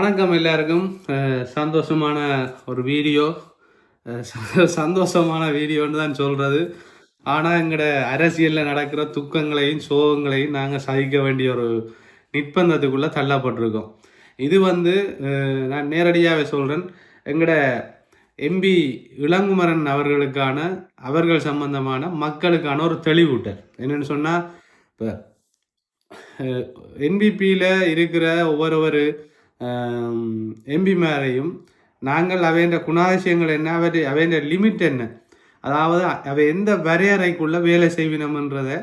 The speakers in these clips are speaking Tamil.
வணக்கம் எல்லாருக்கும். சந்தோஷமான ஒரு வீடியோ, சந்தோஷமான வீடியோன்னு தான் சொல்கிறது. ஆனால் எங்களோட அரசியலில் நடக்கிற துக்கங்களையும் சோகங்களையும் நாங்கள் சகிக்க வேண்டிய ஒரு நிர்பந்தத்துக்குள்ளே தள்ளப்பட்டிருக்கோம். இது நான் நேரடியாகவே சொல்கிறேன். எங்களோட எம்பி இளங்குமரன் அவர்கள் சம்பந்தமான மக்களுக்கான ஒரு தெளிவூட்டல் என்னென்னு சொன்னால், இப்போ என்பிபியில் இருக்கிற ஒவ்வொரு எம்பி மேலையும் நாங்கள் அவைன்ற குணாதிசயங்கள் என்ன, அவைன்ற லிமிட் என்ன, அதாவது அவை எந்த வரையறைக்குள்ளே வேலை செய்வினம்ன்றதை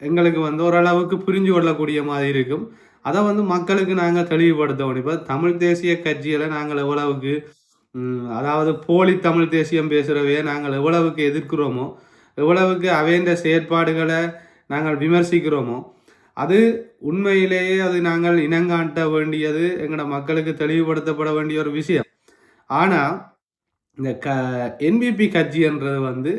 எங்களுக்கு ஓரளவுக்கு புரிஞ்சு கொள்ளக்கூடிய மாதிரி இருக்கும். அதை மக்களுக்கு நாங்கள் தெளிவுபடுத்தணும். இப்போ தமிழ் தேசிய கட்சியில் நாங்கள் எவ்வளவுக்கு அதாவது போலி தமிழ் தேசியம் பேசுகிறவையை நாங்கள் எவ்வளவுக்கு எதிர்க்கிறோமோ, எவ்வளவுக்கு அவைன்ற செயற்பாடுகளை நாங்கள் விமர்சிக்கிறோமோ, அது உண்மையிலேயே அது நாங்கள் இனங்காட்ட வேண்டியது எங்களோட மக்களுக்கு தெளிவுபடுத்தப்பட வேண்டிய ஒரு விஷயம். ஆனால் இந்த என்பிபி கட்சின்றது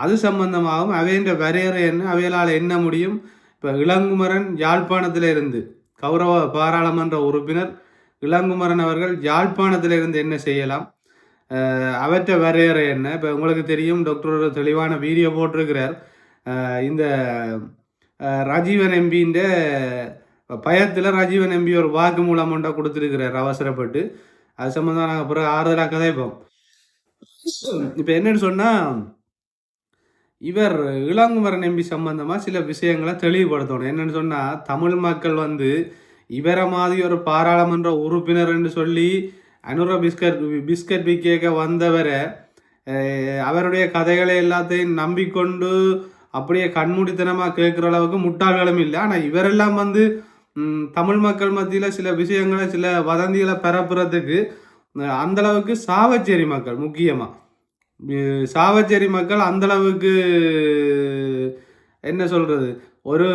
அது சம்பந்தமாகவும் அவைன்ற வரையறை என்ன, அவைகளால் என்ன முடியும். இப்போ இளங்குமரன் யாழ்ப்பாணத்திலிருந்து கௌரவ பாராளுமன்ற உறுப்பினர் இளங்குமரன் அவர்கள் யாழ்ப்பாணத்திலிருந்து என்ன செய்யலாம், அவற்றை வரையறை என்ன. இப்போ உங்களுக்கு தெரியும், டாக்டர் ஒரு தெளிவான வீடியோ போட்டிருக்கிறார். இந்த ராஜீவன் எம்பின்ற பயத்தில் ராஜீவன் எம்பி ஒரு வாக்கு மூலம் ஒன்றா கொடுத்துருக்கிறார் அவசரப்பட்டு. அது சம்மந்தம் நாங்கள் அப்புறம் ஆறுதலாக கதைப்போம். இப்போ என்னன்னு சொன்னால், இவர் இளங்குமரன் எம்பி சம்பந்தமாக சில விஷயங்களை தெளிவுபடுத்தணும். என்னன்னு சொன்னால், தமிழ் மக்கள் இவரை மாதிரி ஒரு பாராளுமன்ற உறுப்பினர்ன்னு சொல்லி அனுர பிஸ்கட் விற்க வந்தவரை அவருடைய கதைகளை எல்லாத்தையும் நம்பிக்கொண்டு அப்படியே கண்மூடித்தனமாக கேட்குற அளவுக்கு முட்டாள்களும் இல்லை. ஆனால் இவரெல்லாம் தமிழ் மக்கள் மத்தியில் சில விஷயங்களை, சில வதந்திகளை பரப்புறதுக்கு அந்தளவுக்கு சாவச்சேரி மக்கள், முக்கியமாக சாவச்சேரி மக்கள் அந்தளவுக்கு என்ன சொல்கிறது, ஒரு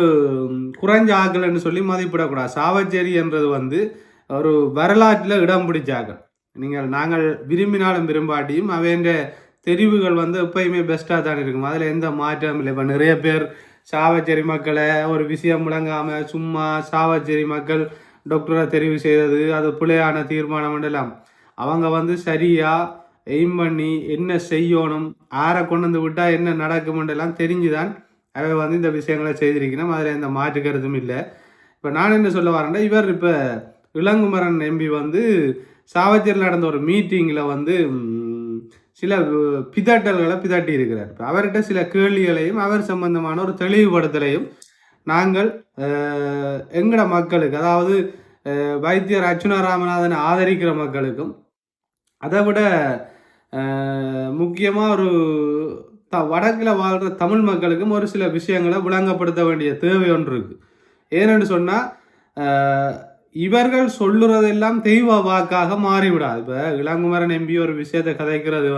குறைஞ்ச ஆக்கள்னு சொல்லி மதிப்பிடக்கூடாது. சாவச்சேரி என்றது ஒரு வரலாற்றில் இடம் பிடிச்சாக்கள். நாங்கள் விரும்பினாலும் விரும்பாட்டியும் அவைன்ற தெரிவுகள் எப்பயுமே பெஸ்ட்டாக தான் இருக்கும். அதில் எந்த மாற்றம் இல்லை. இப்போ நிறைய பேர் சாவச்சேரி மக்களை ஒரு விஷயம் முழங்காமல் சும்மா சாவச்சேரி மக்கள் டாக்டரை தெரிவு செய்தது அது பிள்ளையான தீர்மானம் எல்லாம் அவங்க சரியாக எய்ம் பண்ணி என்ன செய்யணும், ஆரை கொண்டு வந்து விட்டால் என்ன நடக்குமென்றெல்லாம் தெரிஞ்சுதான் அவை இந்த விஷயங்களை செய்திருக்கணும். அதில் எந்த மாற்று கருத்தும் இல்லை. இப்போ நான் என்ன சொல்ல வரேன்னா, இவர் இப்போ இளங்குமரன் எம்பி சாவச்சேரியில் நடந்த ஒரு மீட்டிங்கில் சில பிதட்டல்களை பிதட்டி இருக்கிறார். இப்போ அவர்கிட்ட சில கேள்விகளையும் அவர் சம்பந்தமான ஒரு தெளிவுபடுத்தலையும் நாங்கள் எங்கட மக்களுக்கு, அதாவது வைத்தியர் அர்ச்சுனா ராமநாதனை ஆதரிக்கிற மக்களுக்கும், அதை விட முக்கியமாக ஒரு வடக்கில் வாழ்கிற தமிழ் மக்களுக்கும் ஒரு சில விஷயங்களை விளங்கப்படுத்த வேண்டிய தேவை ஒன்று இருக்குது. ஏன்னு சொன்னால், இவர்கள் சொல்லுறதெல்லாம் தெய்வ வாக்காக மாறிவிடாது. இப்போ இளங்குமரன் எம்பி ஒரு விஷயத்தை கதைக்கிறது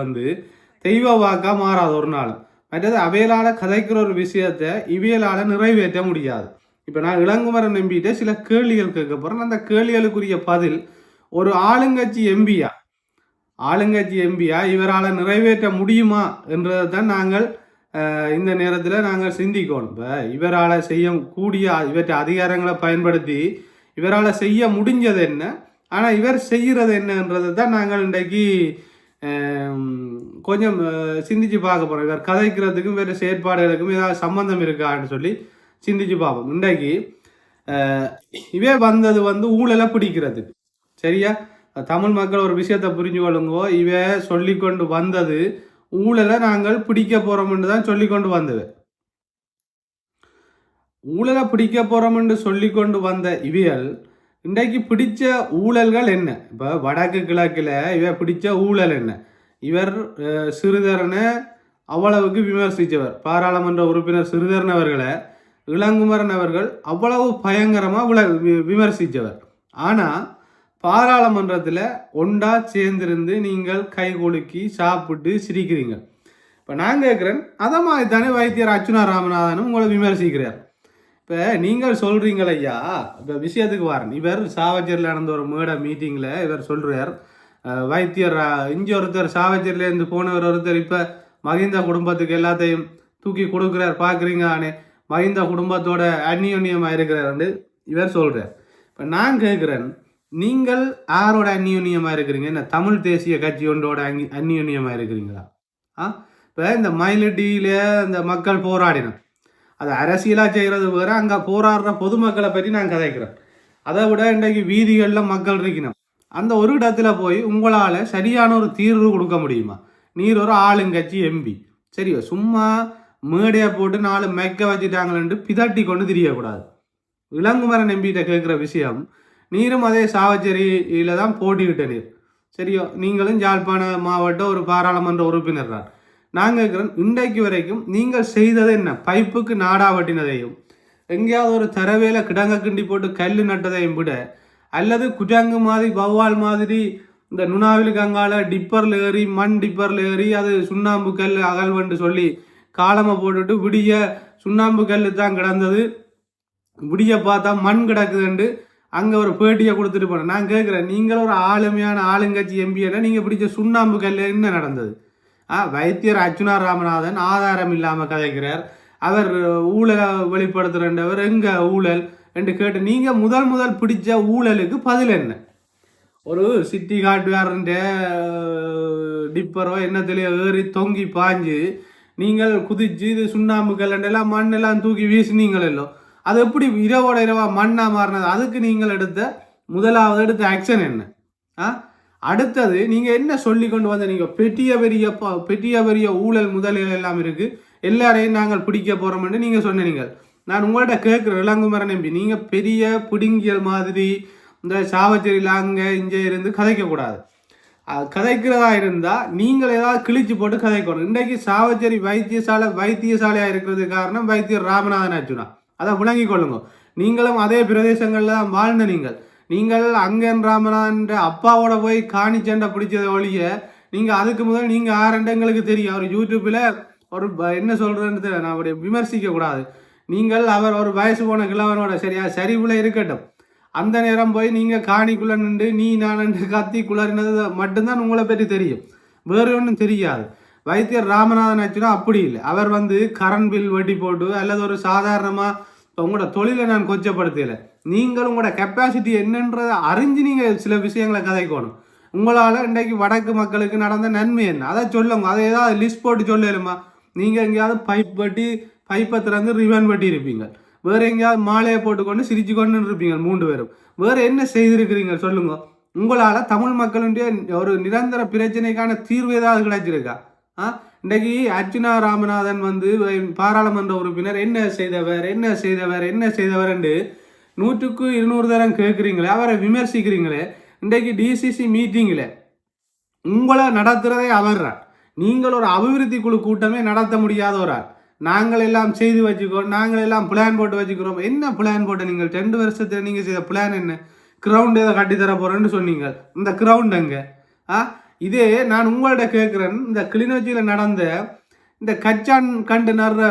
தெய்வ வாக்காக மாறாது ஒரு நாள். மற்றது அவையலால் கதைக்கிற ஒரு விஷயத்தை இவையலால் நிறைவேற்ற முடியாது. இப்போ நான் இளங்குமரன் எம்பிகிட்ட சில கேள்விகள் கேட்க போகிறேன். அந்த கேள்விகளுக்குரிய பதில் ஒரு ஆளுங்கட்சி எம்பியா இவரால் நிறைவேற்ற முடியுமா என்றதை தான் நாங்கள் இந்த நேரத்தில் நாங்கள் சிந்திக்கணும். இப்போ இவரால் செய்யக்கூடிய இவற்றை அதிகாரங்களை பயன்படுத்தி இவரால் செய்ய முடிஞ்சது என்ன, ஆனால் இவர் செய்கிறது என்னன்றதை தான் நாங்கள் இன்றைக்கு கொஞ்சம் சிந்திச்சு பார்க்க போகிறோம். இவர் கதைக்கிறதுக்கும் வேறு செயற்பாடுகளுக்கும் ஏதாவது சம்பந்தம் இருக்கான்னு சொல்லி சிந்திச்சு பார்ப்போம். இன்றைக்கு இவே வந்தது ஊழலை பிடிக்கிறது. சரியா? தமிழ் மக்கள் ஒரு விஷயத்தை புரிஞ்சு கொள்ளுங்கோ. இவ சொல்லிக்கொண்டு வந்தது ஊழலை நாங்கள் பிடிக்க போகிறோம்னு தான் சொல்லிக்கொண்டு வந்தது. ஊழலை பிடிக்க போகிறோம்னு சொல்லி கொண்டு வந்த இவைகள் இன்றைக்கு பிடிச்ச ஊழல்கள் என்ன? இப்போ வடக்கு கிழக்கில் இவ பிடிச்ச ஊழல் என்ன? இவர் சிறிதரனை அவ்வளவுக்கு விமர்சித்தவர். பாராளுமன்ற உறுப்பினர் சிறிதரன் அவர்களை இளங்குமரன் அவர்கள் அவ்வளவு பயங்கரமாக விமர்சித்தவர். ஆனால் பாராளுமன்றத்தில் ஒன்றா சேர்ந்திருந்து நீங்கள் கை கொலுக்கி சாப்பிட்டு சிரிக்கிறீங்க. இப்போ நான் கேட்குறேன், அதை மாதிரி தானே வைத்தியர் அர்ச்சுனா ராமநாதனும் உங்களை விமர்சிக்கிறார். இப்போ நீங்கள் சொல்கிறீங்கள ஐயா, இப்போ விஷயத்துக்கு வரேன். இவர் சாவச்சேரியில் நடந்த ஒரு மேடை மீட்டிங்கில் இவர் சொல்கிறார், வைத்தியர் இஞ்சி ஒருத்தர் சாவச்சேரியிலேருந்து போனவர் ஒருத்தர் இப்போ மகிந்த குடும்பத்துக்கு எல்லாத்தையும் தூக்கி கொடுக்குறார், பார்க்குறீங்க ஆனே மகிந்த குடும்பத்தோட அந்நியோன்யமாக இருக்கிறாருன்னு இவர் சொல்கிறார். இப்போ நான் கேட்குறேன், நீங்கள் யாரோட அந்நியுன்யமா இருக்கிறீங்க? இந்த தமிழ் தேசிய கட்சி ஒன்றோட அந்நியுன்யமா இருக்கிறீங்களா? இப்போ இந்த மயிலடியில இந்த மக்கள் போராடினோம். அது அரசியலா செய்கிறது வேற, அங்கே போராடுற பொதுமக்களை பற்றி நான் கதைக்கிறேன். அதை விட இன்றைக்கு வீதிகளில் மக்கள் இருக்கணும். அந்த ஒரு இடத்துல போய் உங்களால் சரியான ஒரு தீர்வு கொடுக்க முடியுமா? நீர் ஒரு ஆளுங்கட்சி எம்பி, சரியோ? சும்மா மேடையை போட்டு 4 மெக்க வச்சுட்டாங்களேன்ட்டு பிதட்டி கொண்டு தெரியக்கூடாது. இளங்குமரன் எம்பிகிட்ட கேட்குற விஷயம், நீரும் அதே சாவச்சேரியில தான் போட்டிக்கிட்ட நீர், சரியோ? நீங்களும் யாழ்ப்பாண மாவட்ட ஒரு பாராளுமன்ற உறுப்பினர் தான். நான் கேட்குறேன், இன்றைக்கு வரைக்கும் நீங்கள் செய்தது என்ன? பைப்புக்கு நாடா வெட்டினதையும், எங்கேயாவது ஒரு தரவேல கிடங்க கிண்டி போட்டு கல் நட்டதையும் விட, அல்லது குஜாங்கு மாதிரி வௌவால் மாதிரி இந்த நுணாவிலுக்கு அங்கால டிப்பரில் ஏறி மண் டிப்பரில் ஏறி அது சுண்ணாம்பு கல் அகழ்வன்று சொல்லி காலமை போட்டுட்டு விடிய சுண்ணாம்பு கல் தான் கிடந்தது, விடிய பார்த்தா மண் கிடக்குதுண்டு அங்கே ஒரு பேட்டியை கொடுத்துட்டு போனேன். நான் கேட்குறேன், நீங்கள் ஒரு ஆளுமையான ஆளுங்கட்சி எம்பினா நீங்கள் பிடிச்ச சுண்ணாம்பு கல் என்ன நடந்தது? வைத்தியர் அர்ச்சுனா ராமநாதன் ஆதாரம் இல்லாமல் கதைக்கிறார், அவர் ஊழலை வெளிப்படுத்துகிறவர், எங்க ஊழல் என்று கேட்டு நீங்கள் முதல் பிடிச்ச ஊழலுக்கு பதில் என்ன? ஒரு சிட்டி காட்டுக்காரன் டிப்பரோ என்னத்திலேயோ ஏறி தொங்கி பாஞ்சு நீங்கள் குதிச்சு இது சுண்ணாம்பு கல்லண்டெல்லாம் மண்ணெல்லாம் தூக்கி வீசினீங்களோ, அது எப்படி இரவோட இரவா மண்ணா மாறினது? அதுக்கு நீங்கள் முதலாவது எடுத்த ஆக்ஷன் என்ன? அடுத்தது நீங்க என்ன சொல்லி கொண்டு வந்த? நீங்க பெரிய பெரிய ஊழல் முதலில் எல்லாம் இருக்கு, எல்லாரையும் நாங்கள் பிடிக்க போறோம்னு நீங்க சொன்னீங்க. நான் உங்கள்கிட்ட கேட்குற இளங்குமரன் எம்பி, நீங்க பெரிய பிடுங்கியல் மாதிரி இந்த சாவச்சேரியில் அங்கே இங்கே இருந்து கதைக்கக்கூடாது. கதைக்கிறதா இருந்தால் நீங்கள் ஏதாவது கிழிச்சு போட்டு கதைக்கணும். இன்றைக்கு சாவச்சேரி வைத்தியசாலையாக இருக்கிறது காரணம் வைத்தியர் ராமநாதன் அர்ச்சுனா, அதை விளங்கி கொள்ளுங்க. நீங்களும் அதே பிரதேசங்களில் தான் வாழ்ந்த நீங்கள் அங்கன் ராமநாதன் அப்பாவோட போய் காணி சண்டை பிடிச்சதை ஒழிய நீங்கள் அதுக்கு முதல் நீங்கள் 6 எங்களுக்கு தெரியும். அவர் யூடியூப்பில் ஒரு என்ன சொல்கிறேன்னு நான் அவருடைய விமர்சிக்க கூடாது. நீங்கள் அவர் ஒரு வயசு போன கிழவனோட சரியா சரிவுல இருக்கட்டும், அந்த நேரம் போய் நீங்கள் காணிக்குள்ள நின்று நீ நான் கத்தி குளறினது மட்டும்தான் உங்களை பற்றி தெரியும், வேறு ஒன்றும் தெரியாது. வைத்தியர் ராமநாதன் ஆச்சுன்னா அப்படி இல்லை. அவர் கரண்ட் பில் வெட்டி போட்டு அல்லது ஒரு சாதாரணமாக இப்போ உங்களோட தொழிலை நான் கொச்சப்படுத்தலை, நீங்கள் உங்களோட கெப்பாசிட்டி என்னன்றதை அறிஞ்சு நீங்கள் சில விஷயங்களை கதைக்கணும். உங்களால் இன்றைக்கு வடக்கு மக்களுக்கு நடந்த நன்மை என்ன அதை சொல்லுங்க. அதை ஏதாவது லிஸ்ட் போட்டு சொல்லலுமா? நீங்கள் எங்கேயாவது பைப்பை திறந்து ரிவன் வெட்டி இருப்பீங்க, வேறு எங்கேயாவது மாலையை போட்டுக்கொண்டு சிரிச்சு கொண்டு இருப்பீங்க 3 பேரும். வேறு என்ன செய்திருக்கிறீங்க சொல்லுங்க. உங்களால் தமிழ் மக்களுடைய ஒரு நிரந்தர பிரச்சனைக்கான தீர்வு ஏதாவது கிடைச்சிருக்கா? இன்றைக்கு அர்ச்சுனா ராமநாதன் பாராளுமன்ற உறுப்பினர் என்ன செய்தவர் என்று 100க்கு 200 தரம் கேட்குறீங்களே, அவரை விமர்சிக்கிறீங்களே. இன்றைக்கு டிசிசி மீட்டிங்கில் உங்களை நடத்துகிறதே அவர்றார். நீங்கள் ஒரு அபிவிருத்தி குழு கூட்டமே நடத்த முடியாத ஒரு ஆள். நாங்கள் எல்லாம் செய்து வச்சுக்கிறோம், நாங்கள் எல்லாம் பிளான் போட்டு வச்சுக்கிறோம். என்ன பிளான் போட்டு? நீங்கள் 2 வருஷத்தில் நீங்கள் செய்த பிளான் என்ன? கிரவுண்ட் ஏதோ கட்டித்தர போகிறேன்னு சொன்னீங்க, இந்த கிரவுண்ட் அங்கே. இதே நான் உங்கள்கிட்ட கேட்குறேன், இந்த கிளிநொச்சியில் நடந்த இந்த கச்சான் கண்டு நடுற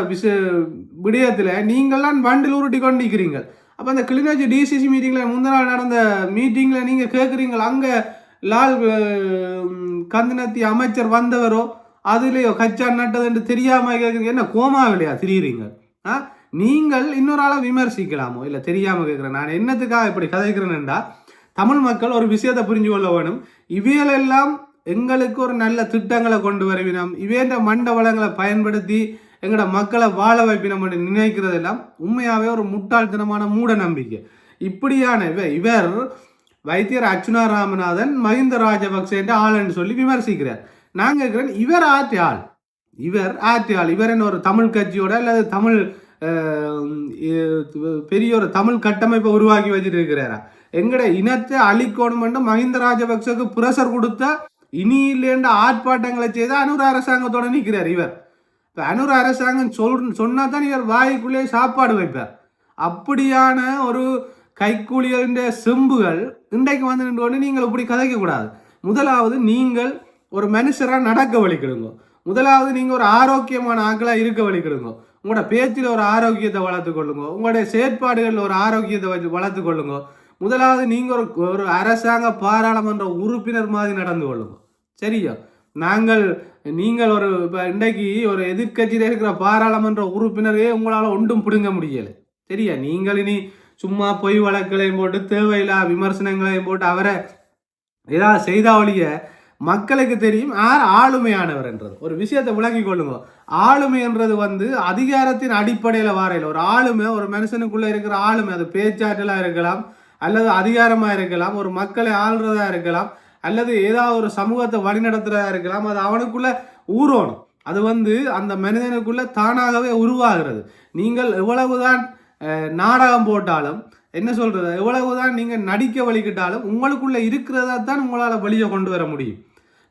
விடயத்தில் நீங்கள்லாம் வண்டில் உருட்டி கொண்டிருக்கிறீங்க. அப்போ அந்த கிளிநொச்சி டிசிசி மீட்டிங்கில் முந்தின நாள் நடந்த மீட்டிங்கில் நீங்கள் கேட்குறீங்களா, அங்கே லால் கந்தனத்தி அமைச்சர் வந்தவரோ அதுலேயோ கச்சான் நட்டதுன்னு தெரியாமல் கேட்குறீங்க. என்ன கோமாவிலையா திரியுறீங்க? நீங்கள் இன்னொரு ஆளை விமர்சிக்கலாமோ? இல்லை தெரியாமல் கேட்குறேன். நான் என்னத்துக்காக இப்படி கதைக்கிறேன்டா, தமிழ் மக்கள் ஒரு விஷயத்தை புரிஞ்சு கொள்ள வேணும். இவைகளெல்லாம் எங்களுக்கு ஒரு நல்ல திட்டங்களை கொண்டு வருவினோம், இவேண்ட மண்ட வளங்களை பயன்படுத்தி எங்களோட மக்களை வாழ வைப்பினோம் என்று நினைக்கிறதெல்லாம் உண்மையாகவே ஒரு முட்டாள்தனமான மூட நம்பிக்கை. இப்படியான இவர் வைத்தியர் அர்ச்சுனா ராமநாதன் மஹிந்த ராஜபக்சேன்ற ஆளுன்னு சொல்லி விமர்சிக்கிறார். நான் கேட்குறேன், இவர் ஆற்றியாள், இவர் என்ன ஒரு தமிழ் கட்சியோட அல்லது தமிழ் பெரிய ஒரு தமிழ் கட்டமைப்பை உருவாக்கி வச்சுட்டு இருக்கிறாரா? எங்கட இனத்தை அழிக்கணும்னு மஹிந்த ராஜபக்சக்கு பிரஷர் கொடுத்தா இனியிலேண்ட ஆர்ப்பாட்டங்களை செய்த அனுர அரசாங்கத்தோட நிற்கிறார் இவர். இப்போ அனுர அரசாங்கம் சொன்னா தான் இவர் வாய்க்குள்ளே சாப்பாடு வைப்பார். அப்படியான ஒரு கைக்கூலிகளின் செம்புகள் இன்றைக்கு நின்று நீங்கள் இப்படி கதைக்கக்கூடாது. முதலாவது நீங்கள் ஒரு மனுஷராக நடக்க வலிக்கிடுங்க. முதலாவது நீங்கள் ஒரு ஆரோக்கியமான ஆக்களாக இருக்க வலிக்கிடுங்க. உங்களோட பேச்சில் ஒரு ஆரோக்கியத்தை வளர்த்து கொள்ளுங்க, உங்களுடைய செயற்பாடுகளில் ஒரு ஆரோக்கியத்தை வளர்த்து கொள்ளுங்க. முதலாவது நீங்கள் ஒரு அரசாங்க பாராளுமன்ற உறுப்பினர் மாதிரி நடந்து கொள்ளுங்க, சரியா? நீங்கள் ஒரு இப்போ இன்றைக்கு ஒரு எதிர்கட்சியில் இருக்கிற பாராளுமன்ற உறுப்பினரே உங்களால் ஒன்றும் பிடுங்க முடியலை, சரியா? நீங்கள் இனி சும்மா பொய் வழக்குகளையும் போட்டு தேவையில்லா விமர்சனங்களையும் போட்டு அவரை ஏதாவது செய்தா ஒழிய மக்களுக்கு தெரியும் யார் ஆளுமையானவர் என்றது. ஒரு விஷயத்தை விளங்கி கொள்ளுங்க. ஆளுமை என்றது அதிகாரத்தின் அடிப்படையில் வாரையில் ஒரு ஆளுமை, ஒரு மனுஷனுக்குள்ள இருக்கிற ஆளுமை, அது பேச்சாற்றலா இருக்கலாம், அல்லது அதிகாரமா இருக்கலாம், ஒரு மக்களை ஆள்றதா இருக்கலாம், அல்லது ஏதாவது ஒரு சமூகத்தை வழிநடத்துறதா இருக்கலாம். அது அவனுக்குள்ள ஊறணும். அது அந்த மனிதனுக்குள்ள தானாகவே உருவாகிறது. நீங்கள் எவ்வளவுதான் நாடகம் போட்டாலும், என்ன சொல்றது, எவ்வளவுதான் நீங்க நடிக்க வலிக்கிட்டாலும் உங்களுக்குள்ள இருக்கிறதா தான் உங்களால வெளியே கொண்டு வர முடியும்.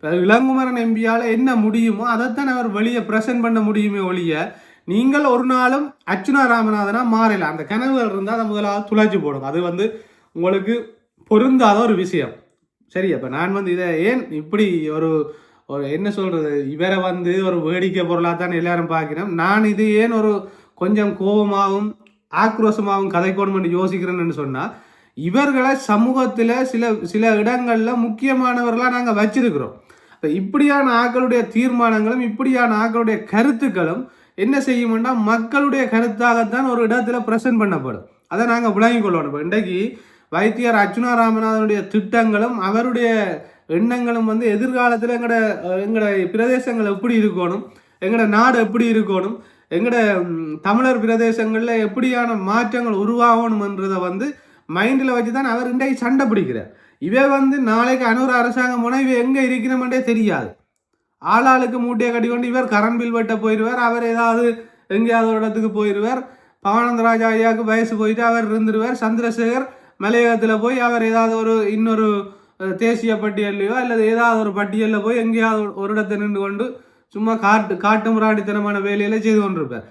இளங்குமரன் எம்பியால என்ன முடியுமோ அதைத்தான் அவர் வெளியே பிரசன்ட் பண்ண முடியுமே ஒழிய நீங்கள் ஒரு நாளும் அர்ச்சுனா ராமநாதனா மாறல. அந்த கனவுகள் இருந்தால் அதை முதலாவது துளைச்சு போடும். அது உங்களுக்கு பொருந்தாத ஒரு விஷயம். சரி, அப்போ நான் இதை ஏன் இப்படி ஒரு என்ன சொல்றது, இவரை ஒரு வேடிக்கை பொருளாக தான் எல்லாரும் பார்க்கிறோம். நான் இது ஏன் ஒரு கொஞ்சம் கோபமாகவும் ஆக்ரோஷமாகவும் கதைக்கணும் யோசிக்கிறேன்னு சொன்னால், இவர்களை சமூகத்தில் சில இடங்களில் முக்கியமானவர்களாக நாங்கள் வச்சிருக்கிறோம். இப்படியான ஆக்களுடைய தீர்மானங்களும் இப்படியான ஆக்களுடைய கருத்துக்களும் என்ன செய்யும்னா மக்களுடைய கருத்தாகத்தான் ஒரு இடத்துல பிரசன்ட் பண்ணப்படும். அதை நாங்கள் விளங்கிக் கொள்ளணும். இன்றைக்கு வைத்தியர் அர்ச்சுனா ராமநாதனுடைய திட்டங்களும் அவருடைய எண்ணங்களும் எதிர்காலத்தில் எங்களோட பிரதேசங்கள் எப்படி இருக்கணும், எங்களோட நாடு எப்படி இருக்கணும், எங்களோட தமிழர் பிரதேசங்களில் எப்படியான மாற்றங்கள் உருவாகணும்ன்றதை மைண்டில் வச்சு தான் அவர் இன்றைக்கு சண்டை பிடிக்கிறார். இவை நாளைக்கு அனூர் அரசாங்கம் போனால் இவை எங்கே இருக்கிறோம்ன்றே தெரியாது. ஆளாளுக்கு மூட்டையை கட்டி கொண்டு இவர் கரண்ட் பில் வெட்ட போயிடுவார், அவர் ஏதாவது எங்கேயாவது ஒரு இடத்துக்கு போயிடுவார். பவானந்தராஜா ஐயாவுக்கு வயசு போயிட்டு அவர் இருந்துருவார். சந்திரசேகர் மலையகத்தில் போய் அவர் ஏதாவது இன்னொரு தேசிய பட்டியல்லையோ அல்லது ஏதாவது ஒரு பட்டியலில் போய் எங்கேயாவது ஒரு இடத்தை நின்று கொண்டு சும்மா காட்டு முராடித்தனமான வேலையில செய்து கொண்டிருப்பார்.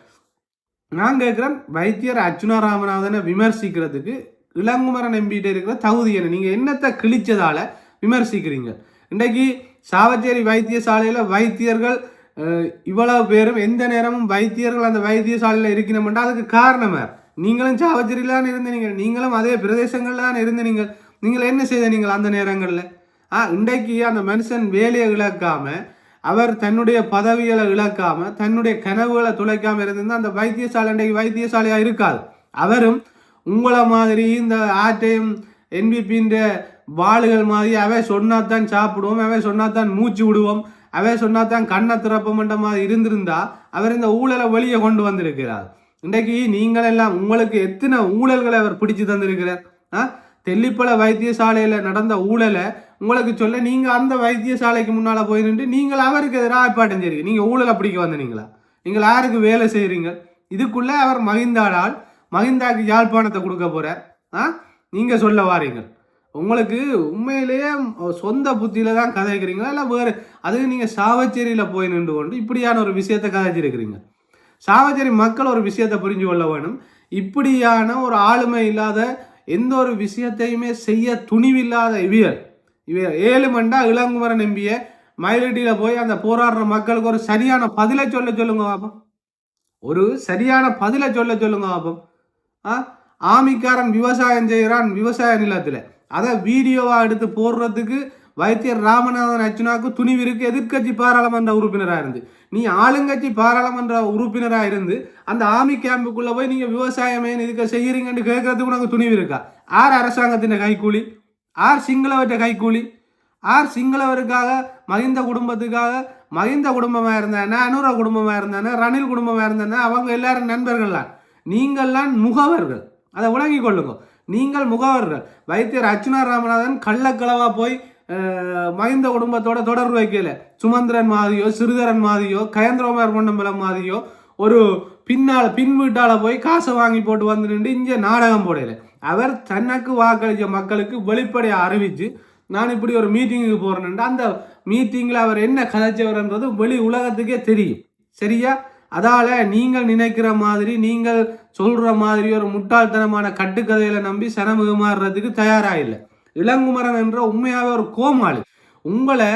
நான் கேட்குறேன், வைத்தியர் அர்ச்சுனா ராமநாதனை விமர்சிக்கிறதுக்கு இளங்குமரன் எம்பிகிட்ட இருக்கிற தகுதி என்ன? நீங்கள் என்னத்தை கிழிச்சதால விமர்சிக்கிறீங்க? இன்றைக்கு சாவச்சேரி வைத்தியசாலையில் வைத்தியர்கள் இவ்வளவு பேரும் எந்த நேரமும் வைத்தியர்கள் அந்த வைத்தியசாலையில் இருக்கணும்னா அதுக்கு காரணம் நீங்களும் சாவச்சேரியில் தான் இருந்தீங்க, நீங்களும் அதே பிரதேசங்களில் தான் இருந்தீங்க. நீங்கள் என்ன செய்த நீங்கள் அந்த நேரங்களில்? இன்றைக்கு அந்த மனுஷன் வேலையை இழக்காம, அவர் தன்னுடைய பதவிகளை இழக்காம, தன்னுடைய கனவுகளை துளைக்காம இருந்திருந்தால் அந்த வைத்தியசாலை இன்றைக்கு வைத்தியசாலையாக இருக்காது. அவரும் உங்களை மாதிரி இந்த ஆட்டையும் என்பிபின்ற வாளுகள் மாதிரி அவை சொன்னாத்தான் சாப்பிடுவோம், அவை சொன்னாத்தான் மூச்சு விடுவோம், அவை சொன்னாத்தான் கண்ணை திறப்போம்ன்ற மாதிரி இருந்திருந்தா அவர் இந்த ஊழலை வெளியே கொண்டு வந்திருக்கிறார். இன்றைக்கு நீங்கள் எல்லாம் உங்களுக்கு எத்தனை ஊழல்களை அவர் பிடிச்சு தந்திருக்கிறார். தெல்லிப்பள வைத்தியசாலையில் நடந்த ஊழலை உங்களுக்கு சொல்ல நீங்கள் அந்த வைத்தியசாலைக்கு முன்னால் போய் நின்று நீங்கள் அவருக்கு எதிராக ஆர்ப்பாட்டம் செய்றீங்க. நீங்கள் ஊழலை பிடிக்க வந்தீங்களா? நீங்கள் யாருக்கு வேலை செய்கிறீங்க? இதுக்குள்ளே அவர் மகிந்தாடால் மகிந்தாக்கு யாழ்ப்பாணத்தை கொடுக்க போகிறார். நீங்கள் சொல்ல வாரீங்க. உங்களுக்கு உண்மையிலேயே சொந்த புத்தியில தான் கதைக்கிறீங்களா இல்லை வேறு? அதுக்கு நீங்கள் சாவச்சேரியில் போய் நின்று கொண்டு இப்படியான ஒரு விஷயத்தை கதைச்சிருக்கிறீங்க. சாவச்சேரி மக்கள் ஒரு விஷயத்தை புரிஞ்சு கொள்ள வேணும். இப்படியான ஒரு ஆளுமை இல்லாத, எந்த ஒரு விஷயத்தையுமே செய்ய துணிவில்லாத இவியல் 7 மண்டா இளங்குமரன் எம்பிய மயிலட்டியில் போய் அந்த போராடுற மக்களுக்கு ஒரு சரியான பதிலை சொல்லுங்க பாப்போம். ஒரு சரியான பதிலை சொல்லுங்க பாப்போம். ஆமிக்காரன் விவசாயம் செய்கிறான் விவசாய நிலத்தில், அதை வீடியோவாக எடுத்து போடுறதுக்கு வைத்தியர் ராமநாதன் அர்ச்சுனாவுக்கு துணிவிற்கு எதிர்கட்சி பாராளுமன்ற உறுப்பினராக இருந்து, நீ ஆளுங்கட்சி பாராளுமன்ற உறுப்பினராக இருந்து அந்த ஆமி கேம்புக்குள்ளே போய் நீங்கள் விவசாயமே இதுக்கு செய்கிறீங்கன்னு கேட்கறதுக்கு உனக்கு துணிவு இருக்கா? ஆர் அரசாங்கத்தின் கைக்கூலி? ஆர் சிங்களவற்ற கைக்கூலி? ஆர் சிங்களவருக்காக மகிந்த குடும்பத்துக்காக மகிந்த குடும்பமாக இருந்தானே, அனுரா குடும்பமாக இருந்தானே, ரணில் குடும்பமாக இருந்தானே, அவங்க எல்லாரும் நண்பர்கள்லாம். நீங்கள்லாம் முகவர்கள், அதை விளங்கி கொள்ளுங்க. நீங்கள் முகவர்கள். வைத்தியர் அர்ச்சுனா ராமநாதன் கள்ளக்களவா போய் மகிந்த குடும்பத்தோட தொடர்பு வைக்கல. சுமந்திரன் மாதிரியோ சிறுதரன் மாதிரியோ கயந்திரமார் பொன்னம்பலம் மாதிரியோ ஒரு பின் வீட்டால போய் காசை வாங்கி போட்டு வந்து நின்று இங்கே நாடகம் போடல. அவர் தனக்கு வாக்களித்த மக்களுக்கு வெளிப்படையாக அறிவிச்சு நான் இப்படி ஒரு மீட்டிங்குக்கு போறேன், அந்த மீட்டிங்கில் அவர் என்ன கதைச்சவர்ன்றது வெளி உலகத்துக்கே தெரியும். சரியா? அதால நீங்கள் நினைக்கிற மாதிரி, நீங்கள் சொல்ற மாதிரி ஒரு முட்டாள்தனமான கட்டுக்கதையில நம்பி சனமுகமாறுறதுக்கு தயாராக. இளங்குமரன் என்ற உண்மையாவே ஒரு கோமாளி. உங்களை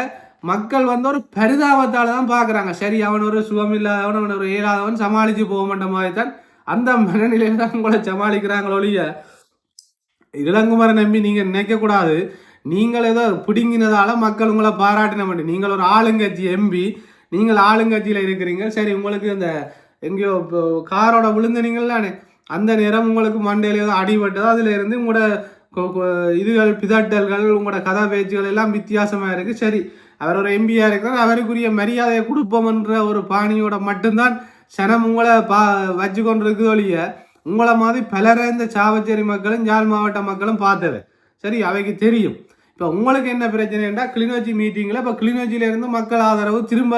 மக்கள் ஒரு பரிதாபத்தால தான் பாக்குறாங்க. சரி, அவன் ஒரு சுகம் இல்லாதவன், அவன் ஒரு இயலாதவன், சமாளிச்சு போக மாட்ட மாதிரி தான் அந்த மனநிலையில தான் உங்களை சமாளிக்கிறாங்களோ ஒழிய இளங்குமரன் நம்பி நீங்க நினைக்க கூடாது. நீங்கள் ஏதோ பிடுங்கினதால மக்கள் உங்களை பாராட்டின மாட்டேன். நீங்கள் ஒரு ஆளுங்கட்சி எம்பி, நீங்கள் ஆளுங்கட்சியில இருக்கிறீங்க. சரி, உங்களுக்கு இந்த எங்கேயோ காரோட விழுந்தனீங்களானே, அந்த நேரம் உங்களுக்கு மண்டையில அடிபட்டது, அதுல இருந்து உங்களோட இதுகள் பிதட்டல்கள் உங்களோட கதா பேச்சுகள் எல்லாம் வித்தியாசமா இருக்கு. சரி, அவர் ஒரு எம்பியா இருக்கிறார், அவருக்குரிய மரியாதையை கொடுப்போம்ன்ற ஒரு பாணியோட மட்டும்தான் சனம் உங்களை வச்சு கொண்டிருக்கு ஒழிய உங்களை மாதிரி பலரை இந்த சாவச்சேரி மக்களும் யாழ் மாவட்ட மக்களும் பார்த்தவை. சரி, அவைக்கு தெரியும். இப்போ உங்களுக்கு என்ன பிரச்சனைன்னா கிளிநொச்சி மீட்டிங்கில் இப்போ கிளிநொச்சியிலேருந்து மக்கள் ஆதரவு திரும்ப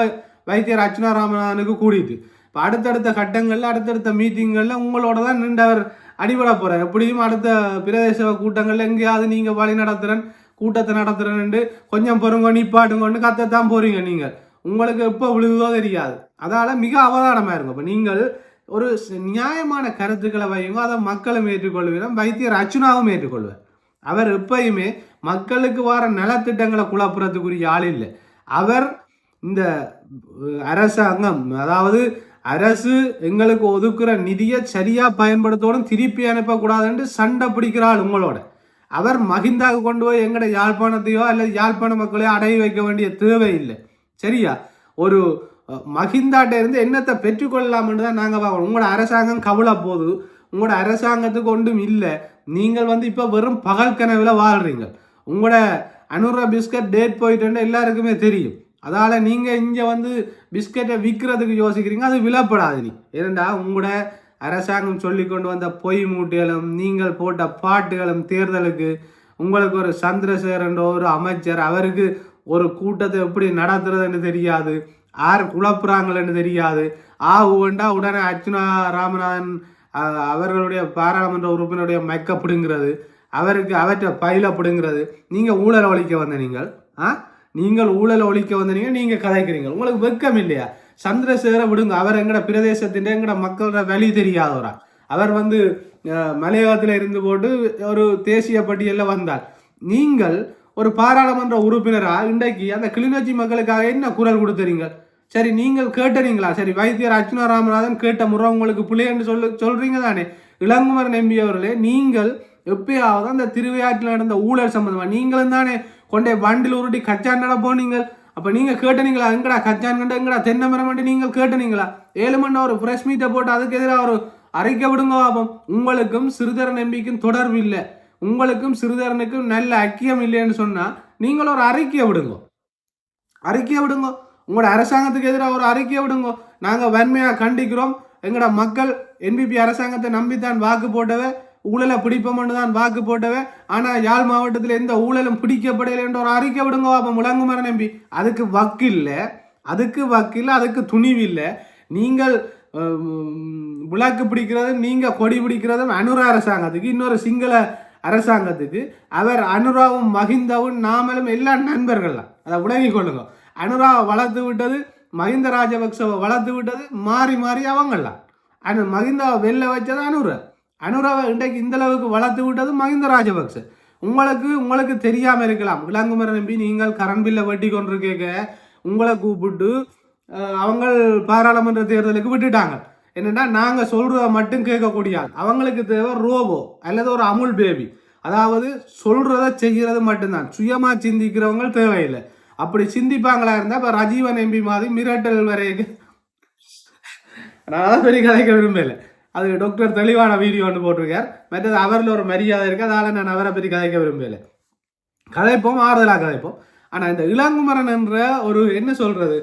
வைத்தியர் அர்ச்சுனா ராமநாதனுக்கு கூடிட்டு இப்போ அடுத்தடுத்த கட்டங்களில் அடுத்தடுத்த மீட்டிங்களில் உங்களோட தான் நின்றவர் அடிபட போகிறார். எப்படியும் அடுத்த பிரதேச கூட்டங்களில் எங்கேயாவது நீங்கள் வழி நடத்துகிறேன் கூட்டத்தை நடத்துகிறேன்னு கொஞ்சம் பொறுங்க நிப்பாட்டுங்கன்னு கத்தத்தான் போகிறீங்க. நீங்கள் உங்களுக்கு எப்போ விழுதோ தெரியாது. அதால் மிக அவதானமாக இருக்கும். இப்போ நீங்கள் ஒரு நியாயமான கருத்துக்களை வையுங்க, அதை மக்களும் ஏற்றுக்கொள்வீங்க, வைத்தியர் அர்ச்சுனாவும் ஏற்றுக்கொள்வார். அவர் எப்பயுமே மக்களுக்கு வர நலத்திட்டங்களை குழப்புறதுக்குரிய ஆள் இல்லை. அவர் இந்த அரசாங்கம், அதாவது அரசு எங்களுக்கு ஒதுக்குற நிதியை சரியா பயன்படுத்தணும், திருப்பி அனுப்பக்கூடாதுன்னு சண்டை பிடிக்கிறாள் உங்களோட. அவர் மகிந்தாவுக்கு கொண்டு போய் எங்கட யாழ்ப்பாணத்தையோ அல்லது யாழ்ப்பாண மக்களையோ அடைய வைக்க வேண்டிய தேவை இல்லை. சரியா? ஒரு மகிந்தாட்ட இருந்து என்னத்தை பெற்றுக்கொள்ளலாம்னு தான் நாங்கள் பார்க்கணும். உங்களோட அரசாங்கம் கவலை போது, உங்களோட அரசாங்கத்துக்கு ஒன்றும் இல்லை. நீங்கள் இப்போ வெறும் பகல் கனவில் வாழ்றீங்க. உங்களோட அனுரா பிஸ்கட் டேட் போயிட்டு எல்லாருக்குமே தெரியும். அதால் நீங்கள் இங்கே பிஸ்கட்டை விற்கிறதுக்கு யோசிக்கிறீங்க, அது விலப்படாது. நீ ஏனண்டா உங்களோட அரசாங்கம் சொல்லி கொண்டு வந்த பொய் மூட்டைகளும் நீங்கள் போட்ட பாட்டுகளும் தேர்தலுக்கு உங்களுக்கு ஒரு சந்திரசேகரன் ஒரு அமைச்சர், அவருக்கு ஒரு கூட்டத்தை எப்படி நடத்துறதுன்னு தெரியாது, யார் குழப்புறாங்கன்னு தெரியாது. வேண்டா உடனே அர்ச்சுனா ராமநாதன் அவர்களுடைய பாராளுமன்ற உறுப்பினருடைய மைக்க பிடுங்கிறது, அவருக்கு அவற்றை பயில பிடுங்கிறது. நீங்கள் ஊழலை ஒழிக்க வந்த நீங்கள் ஊழலை ஒழிக்க வந்தீங்க, நீங்கள் கதைக்கிறீங்க. உங்களுக்கு வெக்கம் இல்லையா? சந்திரசேகர விடுங்க, அவர் எங்கட பிரதேசத்தின் எங்கட மக்களோட வழி தெரியாதவரா. அவர் மலையகத்தில் இருந்து போட்டு ஒரு தேசிய பட்டியலில் வந்தார். நீங்கள் ஒரு பாராளுமன்ற உறுப்பினரா இன்றைக்கு அந்த கிளிநொச்சி மக்களுக்காக என்ன குரல் கொடுத்துறீங்க? சரி, நீங்கள் கேட்டுறீங்களா? சரி, வைத்தியர் அர்ச்சுனா ராமநாதன் கேட்ட முறை உங்களுக்கு பிள்ளைன்னு சொல்றீங்க தானே. இளங்குமரன் எம்பி அவர்களே, நீங்கள் எப்பயாவது அந்த திருவையாற்றில் நடந்த ஊழல் சம்பந்தமா நீங்களும் தானே கொண்டே வண்டில் உருட்டி கச்சான் நடப்போம். நீங்கள் அப்போ நீங்கள் கேட்டனீங்களா? எங்கடா கச்சான் கண்டு எங்கடா தென்னை மரம் கண்டு நீங்கள் கேட்டனீங்களா? 7 மணி ஒரு ப்ரெஸ் மீட்டை போட்டு அதுக்கு எதிராக ஒரு அறிக்கை விடுங்க பாப்போம். உங்களுக்கும் சிறுதரன் எம்பிக்கும் தொடர்பு இல்லை, உங்களுக்கும் சிறுதரனுக்கும் நல்ல ஐக்கியம் இல்லைன்னு சொன்னால் நீங்கள் ஒரு அறிக்கையை விடுங்க. உங்களோட அரசாங்கத்துக்கு எதிராக ஒரு அறிக்கையை விடுங்க. நாங்கள் வன்மையாக கண்டிக்கிறோம். எங்களோட மக்கள் என்பிபி அரசாங்கத்தை நம்பித்தான் வாக்கு போட்டவை, ஊழலை பிடிப்போம்னு தான் வாக்கு போட்டவை. ஆனால் யாழ் மாவட்டத்தில் எந்த ஊழலும் பிடிக்கப்படலை என்ற ஒரு அறிக்கை விடுங்க அப்போ முழங்குமரன் எம்பி. அதுக்கு வக்கில்லை, அதுக்கு துணிவு இல்லை. நீங்கள் விளக்கு பிடிக்கிறது, நீங்கள் கொடி பிடிக்கிறதும் அனுரா அரசாங்கத்துக்கு, இன்னொரு சிங்கள அரசாங்கத்துக்கு. அவர் அனுராவும் மகிந்தாவும் நாமளும் எல்லா நண்பர்கள் தான், அதை விளங்கி கொள்ளுங்க. அனுராவை வளர்த்து விட்டது மஹிந்த ராஜபக்சவை வளர்த்து விட்டது மாறி மாறி அவங்களாம். மஹிந்தாவை வெளில வச்சது அனுராவை இன்றைக்கு இந்த அளவுக்கு வளர்த்து விட்டது மஹிந்த ராஜபக்ச. உங்களுக்கு தெரியாமல் இருக்கலாம். இளங்குமரன் நம்பி நீங்கள் கரண்ட் பில்லை வெட்டி கொண்டிருக்க உங்களை கூப்பிட்டு அவங்க பாராளுமன்ற தேர்தலுக்கு விட்டுட்டாங்க. என்னென்னா நாங்கள் சொல்கிறத மட்டும் கேட்கக்கூடிய அவங்களுக்கு தேவை ரோபோ அல்லது ஒரு அமுல் பேபி. அதாவது சொல்கிறத செய்கிறது மட்டும்தான், சுயமாக சிந்திக்கிறவங்க தேவையில்லை. அப்படி சிந்திப்பாங்களா இருந்தால் இப்போ ரஜீவன் எம்பி மாதிரி மிரட்டல் வரைக்கும் நான் அதான் பெரிய கதைக்க விரும்பலை. அது டாக்டர் தெளிவான வீடியோ ஒன்று போட்டிருக்கார். மற்றது அவரில் ஒரு மரியாதை இருக்குது, அதனால் நான் அவரை பற்றி கதைக்க விரும்பலை. கதைப்போம், ஆறுதலாக கதைப்போம். ஆனால் இந்த இளங்குமரன் என்ற ஒரு என்ன சொல்கிறது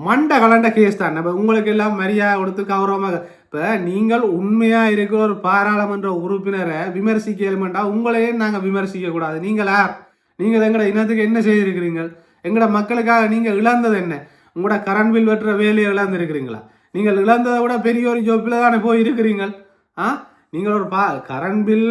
மண்டை கலண்ட கேஸ் தான். நம்ம உங்களுக்கு எல்லாம் மரியாதை கொடுத்து கௌரவமாக. இப்போ நீங்கள் உண்மையாக இருக்கிற ஒரு பாராளுமன்ற உறுப்பினரை விமர்சிக்கலுமெண்டா உங்களையே நாங்கள் விமர்சிக்கக்கூடாது. நீங்கள் யார்? நீங்கள் எங்களோட இனத்துக்கு என்ன செய்திருக்கிறீங்க? எங்களோட மக்களுக்காக நீங்கள் இழந்தது என்ன? உங்களோட கரண்ட் பில் வெட்டுற வேலையை இழந்திருக்கிறீங்களா? நீங்கள் இழந்ததை விட பெரிய ஒரு ஜோப்பில் தானே போய் இருக்கிறீங்கள். நீங்கள் ஒரு கரண்ட் பில்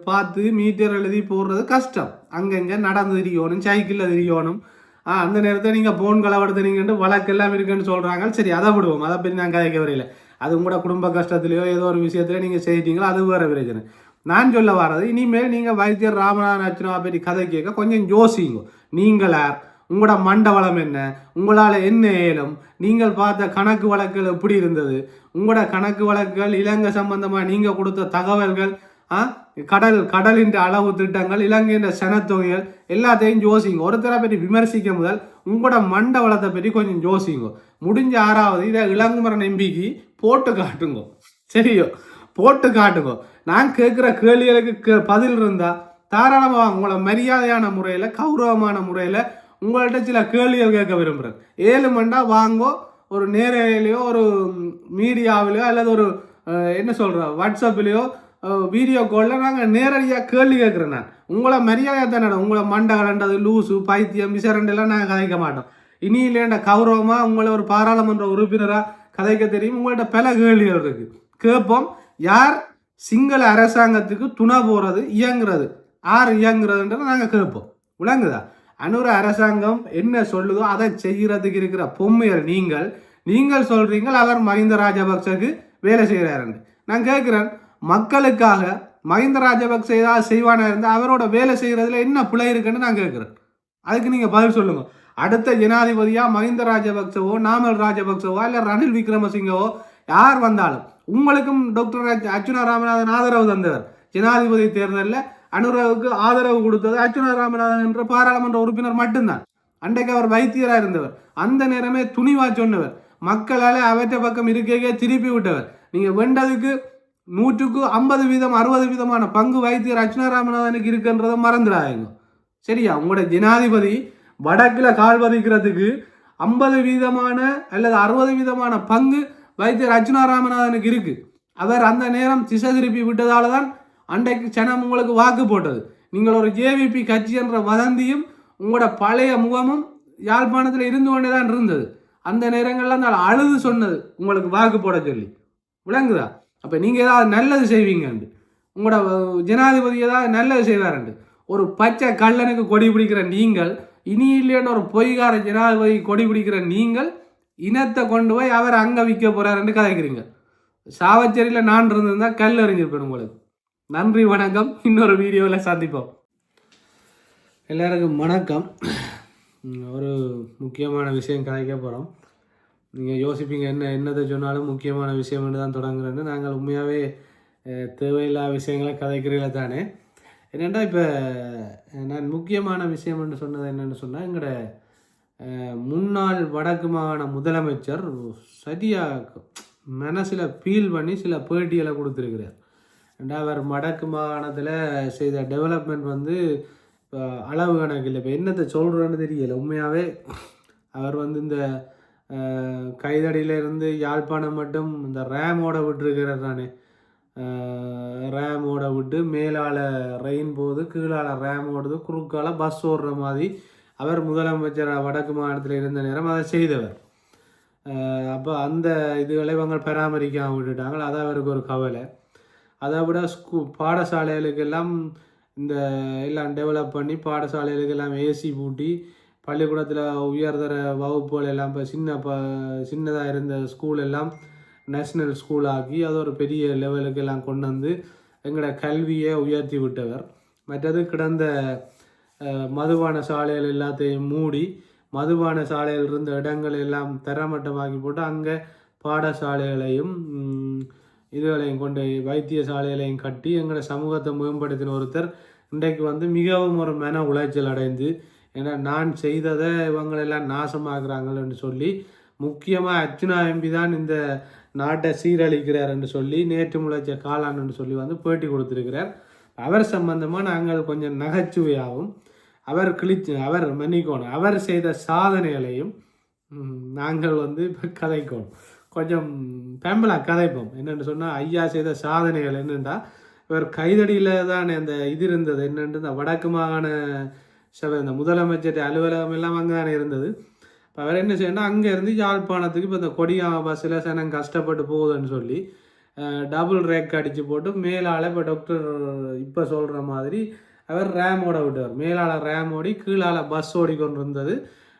பார்த்து மீட்டர் எழுதி போடுறது கஷ்டம். அங்கங்கே நடந்து திரியணும், சைக்கிளில் திரியணும். அந்த நேரத்தை நீங்கள் போன் கலவடுத்துனீங்கன்ட்டு வழக்கெல்லாம் இருக்குன்னு சொல்கிறாங்க. சரி, அதை விடுவோம், அதை பற்றி நான் கதைக்க வரையில. அது உங்களோட குடும்ப கஷ்டத்துலையோ ஏதோ ஒரு விஷயத்துல நீங்கள் செய்யிட்டீங்களோ அது வேறு பிரச்சனை. நான் சொல்ல வர்றது, இனிமேல் நீங்கள் வைத்தியர் ராமநாதன் அர்ச்சுனாவை பற்றி கதை கேட்க கொஞ்சம் யோசிங்க. நீங்கள் யார்? உங்களோட மண்டவளம் என்ன? உங்களால் என்ன ஏலம்? நீங்கள் பார்த்த கணக்கு வழக்குகள் எப்படி இருந்தது? உங்களோட கணக்கு வழக்குகள், இலங்கை சம்பந்தமாக நீங்கள் கொடுத்த தகவல்கள், கடலின் அளவு திட்டங்கள், இலங்கையின் சனத்தொகைகள் எல்லாத்தையும் யோசிங்க. ஒருத்தரை பற்றி விமர்சிக்க முதல் உங்களோட மண்டவளத்தை பற்றி கொஞ்சம் யோசிங்க. முடிஞ்ச 6வது இதை இளங்குமரன் எம்பிக்கு போட்டு காட்டுங்க. சரியோ? போட்டு காட்டுங்க. நான் கேட்குற கேள்விகளுக்கு பதில் இருந்தால் தாராளமாக உங்களை மரியாதையான முறையில் கௌரவமான முறையில் உங்கள்கிட்ட சில கேள்விகள் கேட்க விரும்புகிறேன். 7 மண்டா வாங்கோ, ஒரு நேரலையோ ஒரு மீடியாவிலையோ அல்லது ஒரு என்ன சொல்கிறோம் வாட்ஸ்அப்லேயோ வீடியோ காலில் நாங்கள் நேரடியாக கேள்வி கேட்குறேன். நான் உங்களை மரியாதையாக தானே, உங்களை மண்டை கலண்டது லூசு பைத்தியம் விசரண்டெல்லாம் நாங்கள் கதைக்க மாட்டோம். இனியிலேண்ட கௌரவமாக உங்களை ஒரு பாராளுமன்ற உறுப்பினராக கதைக்க தெரியும். உங்கள்கிட்ட பல கேள்விகள் இருக்குது, கேட்போம். யார் சிங்கள அரசாங்கத்துக்கு துணை போகிறது இயங்குறது, யார் இயங்குறதுன்றதை நாங்கள் கேட்போம். விளங்குதா? அனுர அரசாங்கம் என்ன சொல்லுதோ அதை செய்கிறதுக்கு இருக்கிற பொம்மையர் நீங்கள் சொல்றீங்க அவர் மஹிந்த ராஜபக்சக்கு வேலை செய்கிறாருன்னு. நான் கேட்குறேன், மக்களுக்காக மஹிந்த ராஜபக்ச ஏதாவது செய்வானா இருந்தால் அவரோட வேலை செய்கிறதுல என்ன பிழை இருக்குன்னு நான் கேட்குறேன். அதுக்கு நீங்கள் பதில் சொல்லுங்க. அடுத்த ஜனாதிபதியாக மஹிந்த ராஜபக்சவோ நாமல் ராஜபக்சவோ இல்லை ரணில் விக்ரமசிங்கவோ யார் வந்தாலும் உங்களுக்கும் டாக்டர் அர்ச்சுனா ராமநாதன் ஆதரவு தந்தவர். ஜனாதிபதி தேர்தலில் அனுராவுக்கு ஆதரவு கொடுத்தது அர்ச்சுனா ராமநாதன் என்ற பாராளுமன்ற உறுப்பினர் மட்டும்தான். அன்றைக்கு அவர் வைத்தியராக இருந்தவர். அந்த நேரமே துணிவா சொன்னவர். மக்களால் அவற்றை பக்கம் இருக்கே திருப்பி விட்டவர். நீங்கள் வெண்டதுக்கு 100க்கு 50% 60% பங்கு வைத்தியர் அர்ச்சுனா ராமநாதனுக்கு இருக்குன்றதை மறந்துடாதீங்க. சரியா? உங்களோட ஜனாதிபதி வடக்கில் கால் பதிக்கிறதுக்கு 50% அல்லது 60% பங்கு வைத்தியர் அர்ச்சுனா ராமநாதனுக்கு இருக்கு. அவர் அந்த நேரம் திசை திருப்பி விட்டதால தான் அன்றைக்கு சனம் உங்களுக்கு வாக்கு போட்டது. நீங்கள் ஒரு ஜேவிபி கட்சி என்ற வதந்தியும் உங்களோட பழைய முகமும் யாழ்ப்பாணத்தில் இருந்து கொண்டே தான் இருந்தது. அந்த நேரங்கள்லாம் அந்த அழுது சொன்னது உங்களுக்கு வாக்கு போட சொல்லி. விளங்குதா? அப்போ நீங்கள் ஏதாவது நல்லது செய்வீங்கண்டு, உங்களோட ஜனாதிபதி ஏதாவது நல்லது செய்வாருண்டு. ஒரு பச்சை கள்ளனுக்கு கொடி பிடிக்கிற நீங்கள், இனி இல்லைன்னு ஒரு பொய்கார ஜனாதிபதி கொடி பிடிக்கிற நீங்கள் இனத்தை கொண்டு போய் அவர் அங்கே விற்க போறாருன்னு கதைக்கிறீங்க. சாவச்சேரியில் நான் இருந்திருந்தா கல் எறிஞ்சிருப்பேன் உங்களுக்கு. நன்றி, வணக்கம். இன்னொரு வீடியோவில் சந்திப்போம். எல்லாருக்கும் வணக்கம். ஒரு முக்கியமான விஷயம் கதைக்க போகிறோம். நீங்கள் யோசிப்பீங்க என்னதை சொன்னாலும் முக்கியமான விஷயம் தான் தொடங்குறேன்னு. நாங்கள் உண்மையாகவே தேவையில்லாத விஷயங்களை கதைக்கிறீங்கள தானே. என்னென்னா இப்போ நான் முக்கியமான விஷயம் என்று சொன்னது என்னென்னு சொன்னால், எங்களோட முன்னாள் வடக்கு மாகாண முதலமைச்சர் சரியாக மனசில் ஃபீல் பண்ணி சில பேட்டிகளை கொடுத்துருக்கிறார். அவர் வடக்கு மாகாணத்தில் செய்த டெவலப்மெண்ட் வந்து இப்போ அளவு கணக்கில் இப்போ என்னத்தை சொல்கிறேன்னு தெரியலை. உண்மையாகவே அவர் வந்து இந்த கைதடியிலேருந்து யாழ்ப்பாணம் மட்டும் இந்த ரேமோட விட்டுருக்கிறார் தானே. ரேமோட விட்டு மேலால் ரெயின் போகுது, கீழால் ரேம் ஓடுது, குறுக்கால பஸ் ஓடுற மாதிரி அவர் முதலமைச்சர் வடக்கு மாநிலத்தில் இருந்த நேரம் அதை செய்தவர். அப்போ அந்த இதுகளை இவங்க பராமரிக்காமல் விட்டுட்டாங்க. அது அவருக்கு ஒரு கவலை. அதை விட பாடசாலைகளுக்கெல்லாம் இந்த எல்லாம் டெவலப் பண்ணி பாடசாலைகளுக்கெல்லாம் ஏசி பூட்டி பள்ளிக்கூடத்தில் உயர்தர வகுப்புகள் எல்லாம் இப்போ சின்னதாக இருந்த ஸ்கூல் எல்லாம் நேஷ்னல் ஸ்கூல் ஆக்கி அது ஒரு பெரிய லெவலுக்கு எல்லாம் கொண்டு வந்து எங்களோட கல்வியை உயர்த்தி விட்டவர். மற்றது கிடந்த மதுபான சாலைகள் எல்லாத்தையும் மூடி மதுபான சாலையில் இருந்த இடங்கள் எல்லாம் தரமட்டமாக்கி போட்டு அங்கே பாடசாலைகளையும் இதுகளையும் கொண்டு வைத்தியசாலைகளையும் கட்டி எங்களோட சமூகத்தை மேம்படுத்தின ஒருத்தர் இன்றைக்கு வந்து மிகவும் ஒரு மன உளைச்சல் அடைந்து, ஏன்னா நான் செய்ததை இவங்களெல்லாம் நாசமாக்குறாங்கன்னு சொல்லி முக்கியமாக அர்ச்சுனா எம்பி தான் இந்த நாட்டை சீரழிக்கிறார் என்று சொல்லி நேற்று முளைச்ச காளான்னு சொல்லி வந்து பேட்டி கொடுத்துருக்கிறார். அவர் சம்பந்தமாக நாங்கள் கொஞ்சம் நகைச்சுவையாகவும் அவர் மன்னிக்கணும் அவர் செய்த சாதனைகளையும் நாங்கள் வந்து இப்போ கதைக்கணும். கொஞ்சம் பேம்பலாக கதைப்போம். என்னென்னு சொன்னால், ஐயா செய்த சாதனைகள் என்னென்னா, இவர் கைதடியில் தான் அந்த இது இருந்தது. என்னென்று இந்த வடக்கு மாகாண சபை இந்த முதலமைச்சர் அலுவலகம் எல்லாம் அங்கே தானே இருந்தது. இப்போ அவர் என்ன செய்யணும்னா, அங்கேருந்து யாழ்ப்பாணத்துக்கு இப்போ இந்த கொடியாம பஸ்ஸில் சனம் கஷ்டப்பட்டு போகுதுன்னு சொல்லி டபுள் ரேக் அடித்து போட்டு மேலால் இப்போ டாக்டர் இப்போ சொல்கிற மாதிரி அவர் ரேமோட விட்டார். மேலால் ரேம் ஓடி கீழால் பஸ் ஓடிக்கொண்டு இருந்தது,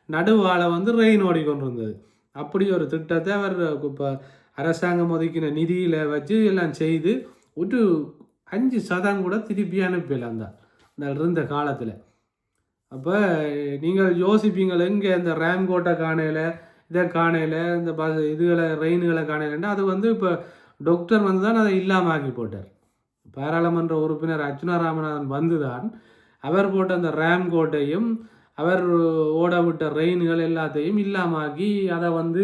நடுவால் வந்து ரெயின் ஓடிக்கொண்டு இருந்தது. அப்படி ஒரு திட்டத்தை அவர் இப்போ அரசாங்கம் ஒதுக்கின நிதியில் வச்சு எல்லாம் செய்து ஒரு 5% கூட திருப்பி அனுப்பலாம் அந்த இருந்த காலத்தில். அப்போ நீங்கள் யோசிப்பீங்கள், எங்கே இந்த ரேம் கோட்டை காணையில் இதை காணையில் இந்த பஸ் இதுகளை ரெயின்களை காணையிலன்னா அது வந்து இப்போ டாக்டர் வந்து தான் அதை இல்லாமல் ஆக்கி போட்டார். பாராளுமன்ற உறுப்பினர் அர்ச்சுனா ராமநாதன் வந்து தான் அவர் போட்ட அந்த ரேம் கோட்டையும் அவர் ஓட விட்ட ரெயின்கள் எல்லாத்தையும் இல்லாமாக்கி அதை வந்து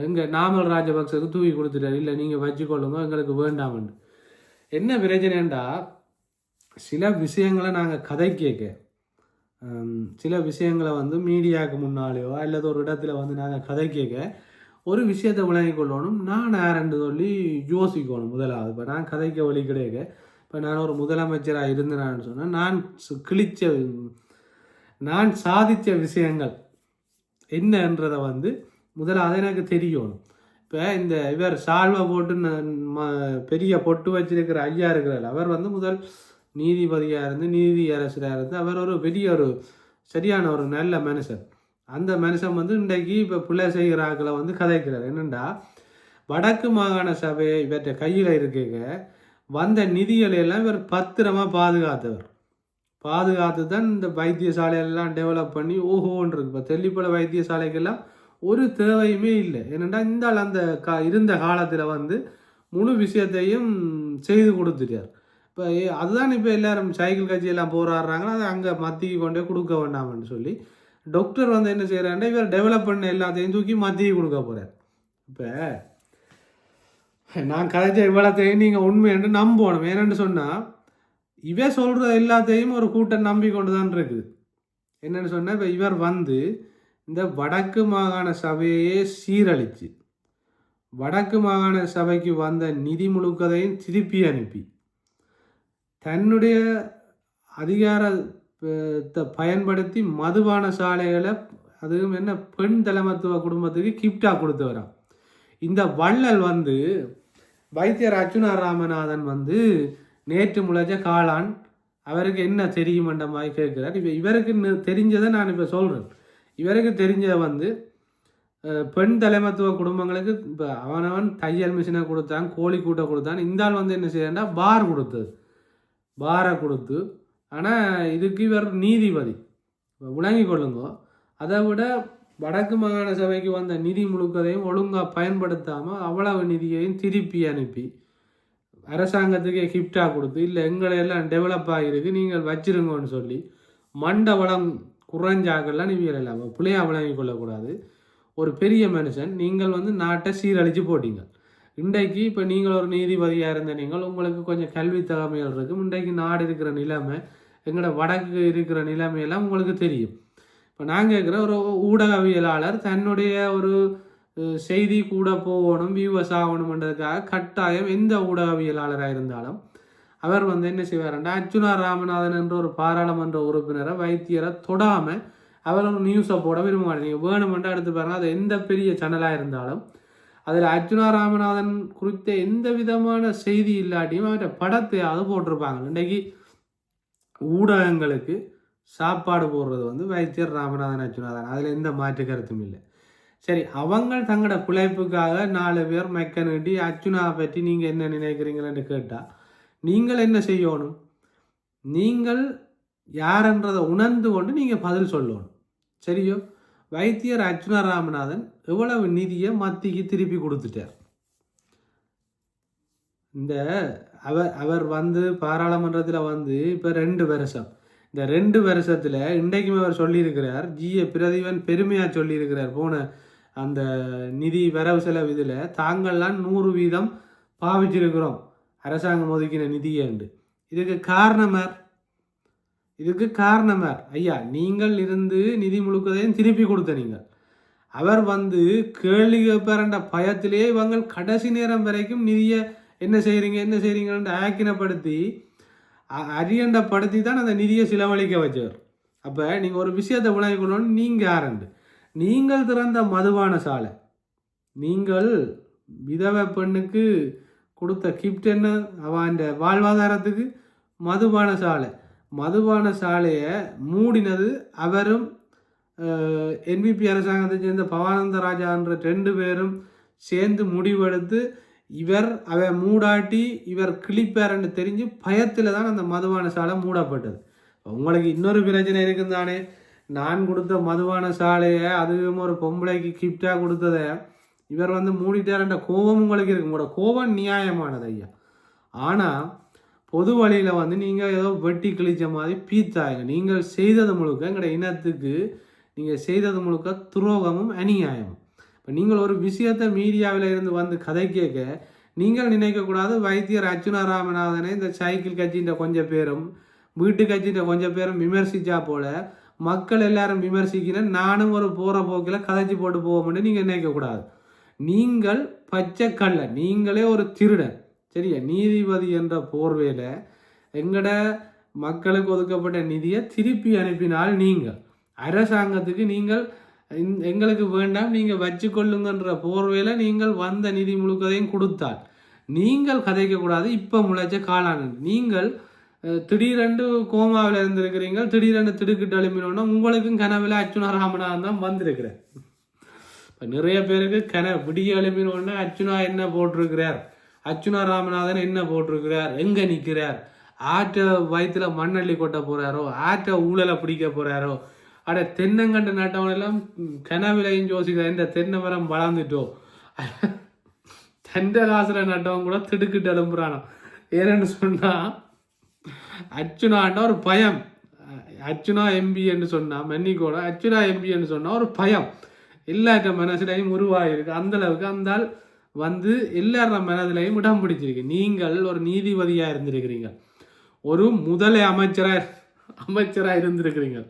எங்கள் நாமல் ராஜபக்சக்கு தூக்கி கொடுத்துட்டாரு, இல்லை நீங்கள் வச்சுக்கொள்ளுங்க எங்களுக்கு வேண்டாமன்னு. என்ன பிரச்சனைண்டா சில விஷயங்களை நாங்கள் கதை கேட்க சில விஷயங்களை வந்து மீடியாவுக்கு முன்னாலேயோ அல்லது ஒரு இடத்துல வந்து நாங்கள் கதை கேட்க ஒரு விஷயத்தை விளங்கி கொள்ளணும். நான் யாரென்று சொல்லி யோசிக்கணும் முதலாவது. இப்போ நான் கதைக்க வழி கிடைக்க, இப்போ நான் ஒரு முதலமைச்சராக இருந்தேன்னு சொன்னால் நான் சாதித்த விஷயங்கள் என்னன்றதை வந்து முதலாவது எனக்கு தெரியணும். இப்போ இந்த இவர் சால்வை போட்டு பெரிய பொட்டு வச்சிருக்கிற ஐயா இருக்கிறார், அவர் வந்து முதல் நீதிபதியாக இருந்து நீதி அரசராக இருந்து அவர் ஒரு பெரிய ஒரு சரியான ஒரு நல்ல மனுஷன். அந்த மனுஷன் வந்து இன்றைக்கு இப்போ பிள்ளை செய்கிற ஆக்களை வந்து கதைக்கிறார். என்னென்னா வடக்கு மாகாண சபை இவற்றை கையில் இருக்க வந்த நிதிகளை எல்லாம் இவர் பத்திரமா பாதுகாத்து தான் இந்த வைத்தியசாலையெல்லாம் டெவலப் பண்ணி ஓஹோன்றது. இப்போ தெல்லிப்பள வைத்தியசாலைக்கெல்லாம் ஒரு தேவையுமே இல்லை. ஏனென்றா இந்த அந்த இருந்த காலத்தில் வந்து முழு விஷயத்தையும் செய்து கொடுத்துட்டார். இப்போ அதுதான் இப்போ எல்லாரும் சைக்கிள் கட்சியெல்லாம் போராடுறாங்கன்னா அதை அங்கே மத்திக்கு கொண்டே கொடுக்க வேண்டாம்னு சொல்லி டாக்டர் வந்து என்ன செய்கிறாண்டா இவர் டெவலப் பண்ண எல்லாத்தையும் தூக்கி மத்திக்கு கொடுக்க போகிறார். இப்போ நான் கதைச்ச இவ்வளோத்தையும் நீங்கள் உண்மை என்று நம்பணும். ஏனென்று சொன்னால் இவன் சொல்கிற எல்லாத்தையும் ஒரு கூட்டம் நம்பிக்கொண்டு தான் இருக்குது. என்னென்னு சொன்னால் இப்போ இவர் வந்து இந்த வடக்கு மாகாண சபையே சீரழித்து வடக்கு மாகாண சபைக்கு வந்த நிதி முழுக்கதையும் திருப்பி அனுப்பி தன்னுடைய அதிகாரத்தை பயன்படுத்தி மதுபான சாலைகளை அதுவும் என்ன பெண் தலைமத்துவ குடும்பத்துக்கு கிஃப்டாக கொடுத்து வரான். இந்த வள்ளல் வந்து வைத்தியர் அர்ச்சுனா ராமநாதன் வந்து நேற்று முளைச்ச காளான், அவருக்கு என்ன தெரியுமன்ற மாதிரி கேட்குறார். இப்போ இவருக்கு தெரிஞ்சதை நான் இப்போ சொல்கிறேன். இவருக்கு தெரிஞ்சதை வந்து பெண் தலைமத்துவ குடும்பங்களுக்கு இப்போ அவனவன் தையல் மிஷினை கொடுத்தான், கோழி கூட்டை கொடுத்தான். இந்த ஆள் வந்து என்ன செய்யறா பாரை கொடுத்து. ஆனால் இதுக்கு இவர் நீதிபதி விளங்கி கொள்ளுங்க. அதை விட வடக்கு மாகாண சபைக்கு வந்த நிதி முழுக்கதையும் ஒழுங்காக பயன்படுத்தாமல் அவ்வளவு நிதியையும் திருப்பி அனுப்பி அரசாங்கத்துக்கே கிஃப்டாக கொடுத்து, இல்லை எங்களையெல்லாம் டெவலப் ஆகிருக்கு நீங்கள் வச்சிருங்கன்னு சொல்லி மண்ட வளம் குறைஞ்சாக்கெல்லாம் நீங்கள் இல்லாமல் பிள்ளையாக விளங்கி கொள்ளக்கூடாது. ஒரு பெரிய மனுஷன் நீங்கள் வந்து நாட்டை சீரழித்து போட்டீங்க. இன்றைக்கு இப்போ நீங்கள் ஒரு நீதிபதியாக இருந்த நீங்கள் உங்களுக்கு கொஞ்சம் கல்வி தகமைகள் இருக்கும். இன்றைக்கு நாடு இருக்கிற நிலைமை எங்களோட வடக்கு இருக்கிற நிலைமையெல்லாம் உங்களுக்கு தெரியும். இப்போ நான் கேட்குற ஒரு ஊடகவியலாளர் தன்னுடைய ஒரு செய்தி கூட போகணும், வியூவர்ஸ் ஆகணும்ன்றதுக்காக கட்டாயம் எந்த ஊடகவியலாளராக இருந்தாலும் அவர் வந்து என்ன செய்வார்னா அர்ச்சுனா ராமநாதன் என்ற ஒரு பாராளுமன்ற உறுப்பினரை வைத்தியரை தொடாமல் அவர் ஒரு நியூஸை போட விரும்ப மாட்டேன். நீங்கள் வேணுமென்று எடுத்து பாருங்க, அது எந்த பெரிய சேனலாக இருந்தாலும் அதில் அர்ச்சுனா ராமநாதன் குறித்த எந்த விதமான செய்தி இல்லாட்டியும் அவற்றை படத்தையாவது போட்டிருப்பாங்க. இன்றைக்கு ஊடகங்களுக்கு சாப்பாடு போடுறது வந்து வைத்தியர் ராமநாதன் அர்ச்சுனாதான், அதில் எந்த மாற்று கருத்தும் இல்லை. சரி, அவங்க தங்களோட பிழைப்புக்காக 4 பேர் மெக்க நீட்டி அர்ச்சுனாவை பற்றி நீங்கள் என்ன நினைக்கிறீங்களன்னு கேட்டால் நீங்கள் என்ன செய்யணும்? நீங்கள் யாருன்றதை உணர்ந்து கொண்டு நீங்கள் பதில் சொல்லணும். சரியோ? வைத்தியர் அர்ச்சுனா ராமநாதன் எவ்வளவு நிதியை மத்திக்கு திருப்பி கொடுத்துட்டார். இந்த அவர் வந்து பாராளுமன்றத்தில் வந்து இப்போ 2 வருஷம், இந்த 2 வருஷத்தில் இன்றைக்குமே அவர் சொல்லியிருக்கிறார், ஜிஏ பிரதீபன் பெருமையாக சொல்லியிருக்கிறார், போன அந்த நிதி வரவு செலவு இதில் தாங்கள்லாம் 100% பாவிச்சிருக்கிறோம் அரசாங்கம் ஒதுக்கின நிதியண்டு. இதுக்கு காரணமார் ஐயா நீங்கள் இருந்து நிதி முழுக்கதையும் திருப்பி கொடுத்த நீங்கள். அவர் வந்து கேள்வி கேட்பார்ன்ற பயத்திலே இவங்க கடைசி நேரம் வரைக்கும் நிதியை என்ன செய்கிறீங்கன்னு ஆக்கினப்படுத்தி அரியண்டப்படுத்தி தான் அந்த நிதியை செலவழிக்க வச்சவர். அப்போ நீங்கள் ஒரு விஷயத்தை விளங்கிக்கொள்ளணும். நீங்கள் யாருண்டு? நீங்கள் திறந்த மதுபான சாலை, நீங்கள் விதவை பெண்ணுக்கு கொடுத்த கிஃப்ட் என்ன? அவன் வாழ்வாதாரத்துக்கு மதுபான சாலையை மூடினது அவரும் என்பிபி அரசாங்கத்தை சேர்ந்த பவானந்த ராஜான்ற 2 பேரும் சேர்ந்து முடிவெடுத்து அவன் மூடாட்டி இவர் கிளிப்பார்ன்னு தெரிஞ்சு பயத்தில் தான் அந்த மதுபான சாலை மூடப்பட்டது. உங்களுக்கு இன்னொரு பிரச்சனை இருக்குன்னு தானே, நான் கொடுத்த மதுபான சாலையை அதுவும் ஒரு பொம்பளைக்கு கிஃப்டாக கொடுத்ததை இவர் வந்து மூடிட்டார்ன்ற கோபம் உங்களுக்கு இருக்கு. உங்களோட கோபம் நியாயமானது ஐயா. ஆனால் பொது வழியில் வந்து நீங்கள் ஏதோ வெட்டி கிழிச்ச மாதிரி பீத்தாங்க. நீங்கள் செய்தது முழுக்க எங்களோட இனத்துக்கு நீங்கள் செய்தது முழுக்க துரோகமும் அநியாயமும். இப்போ நீங்கள் ஒரு விஷயத்தை மீடியாவில் இருந்து வந்து கதை கேட்க நீங்கள் நினைக்கக்கூடாது வைத்தியர் அர்ச்சுனா ராமநாதனை இந்த சைக்கிள் கட்சின்ற கொஞ்சம் பேரும் வீட்டு கட்சின்ற கொஞ்சம் பேரும் விமர்சிச்சா போல மக்கள் எல்லாரும் விமர்சிக்கிறேன் நானும் ஒரு போகிற போக்கில் கதைச்சி போட்டு போவோம்னு நீங்கள் நினைக்கக்கூடாது. நீங்கள் பச்சை கள்ள, நீங்களே ஒரு திருடன் சரியா. நீதிபதி என்ற போர்வையில் எங்கட மக்களுக்கு ஒதுக்கப்பட்ட நிதியை திருப்பி அனுப்பினால் நீங்கள் அரசாங்கத்துக்கு நீங்கள் எங்களுக்கு வேண்டாம் நீங்கள் வச்சுக்கொள்ளுங்கன்ற போர்வையில் நீங்கள் வந்த நிதி முழுக்கதையும் கொடுத்தால் நீங்கள் கதைக்கக்கூடாது. இப்போ முளைச்ச காளான் நீங்கள் திடீரென்று கோமாவில் இருந்திருக்கிறீங்க, திடீரென்று திடுக்கிட்டு எழுப்பினோன்னா உங்களுக்கும் கனவில் அர்ச்சுனா ராமநாதன் தான் வந்திருக்கிறேன். இப்போ நிறைய பேருக்கு விடிய எழுப்பினோன்னா அர்ச்சுனா என்ன போட்டிருக்கிறார், அர்ச்சுனா ராமநாதன் என்ன போட்டிருக்கிறார், எங்கே நிற்கிறார், ஆற்றை வயிற்றுல மண்ணள்ளி கொட்ட போகிறாரோ, ஆற்றை ஊழலை பிடிக்க போகிறாரோ, அட தென்னங்கண்டு நட்டவனெல்லாம் கனவிலையும் யோசிக்கிறார் இந்த தென்னை மரம் வளர்ந்துட்டோ, தண்டை காசில் நட்டவன் கூட திடுக்கிட்டு எழும்புறானோ. ஏன்னு சொன்னால் அர்ச்சுனாண்டா ஒரு பயம். அர்ச்சுனா எம்பி என்று சொன்னால் மன்னிக்கோட அர்ச்சுனா எம்பி என்று சொன்னால் ஒரு பயம் எல்லாற்ற மனசுலையும் உருவாகிருக்கு. அந்த அளவுக்கு அந்தால் வந்து எல்லார மனதிலையும் இடம் பிடிச்சிருக்கு. நீங்கள் ஒரு நீதிபதியாக இருந்திருக்கிறீங்க, ஒரு முதலை அமைச்சராக இருந்திருக்கிறீங்க.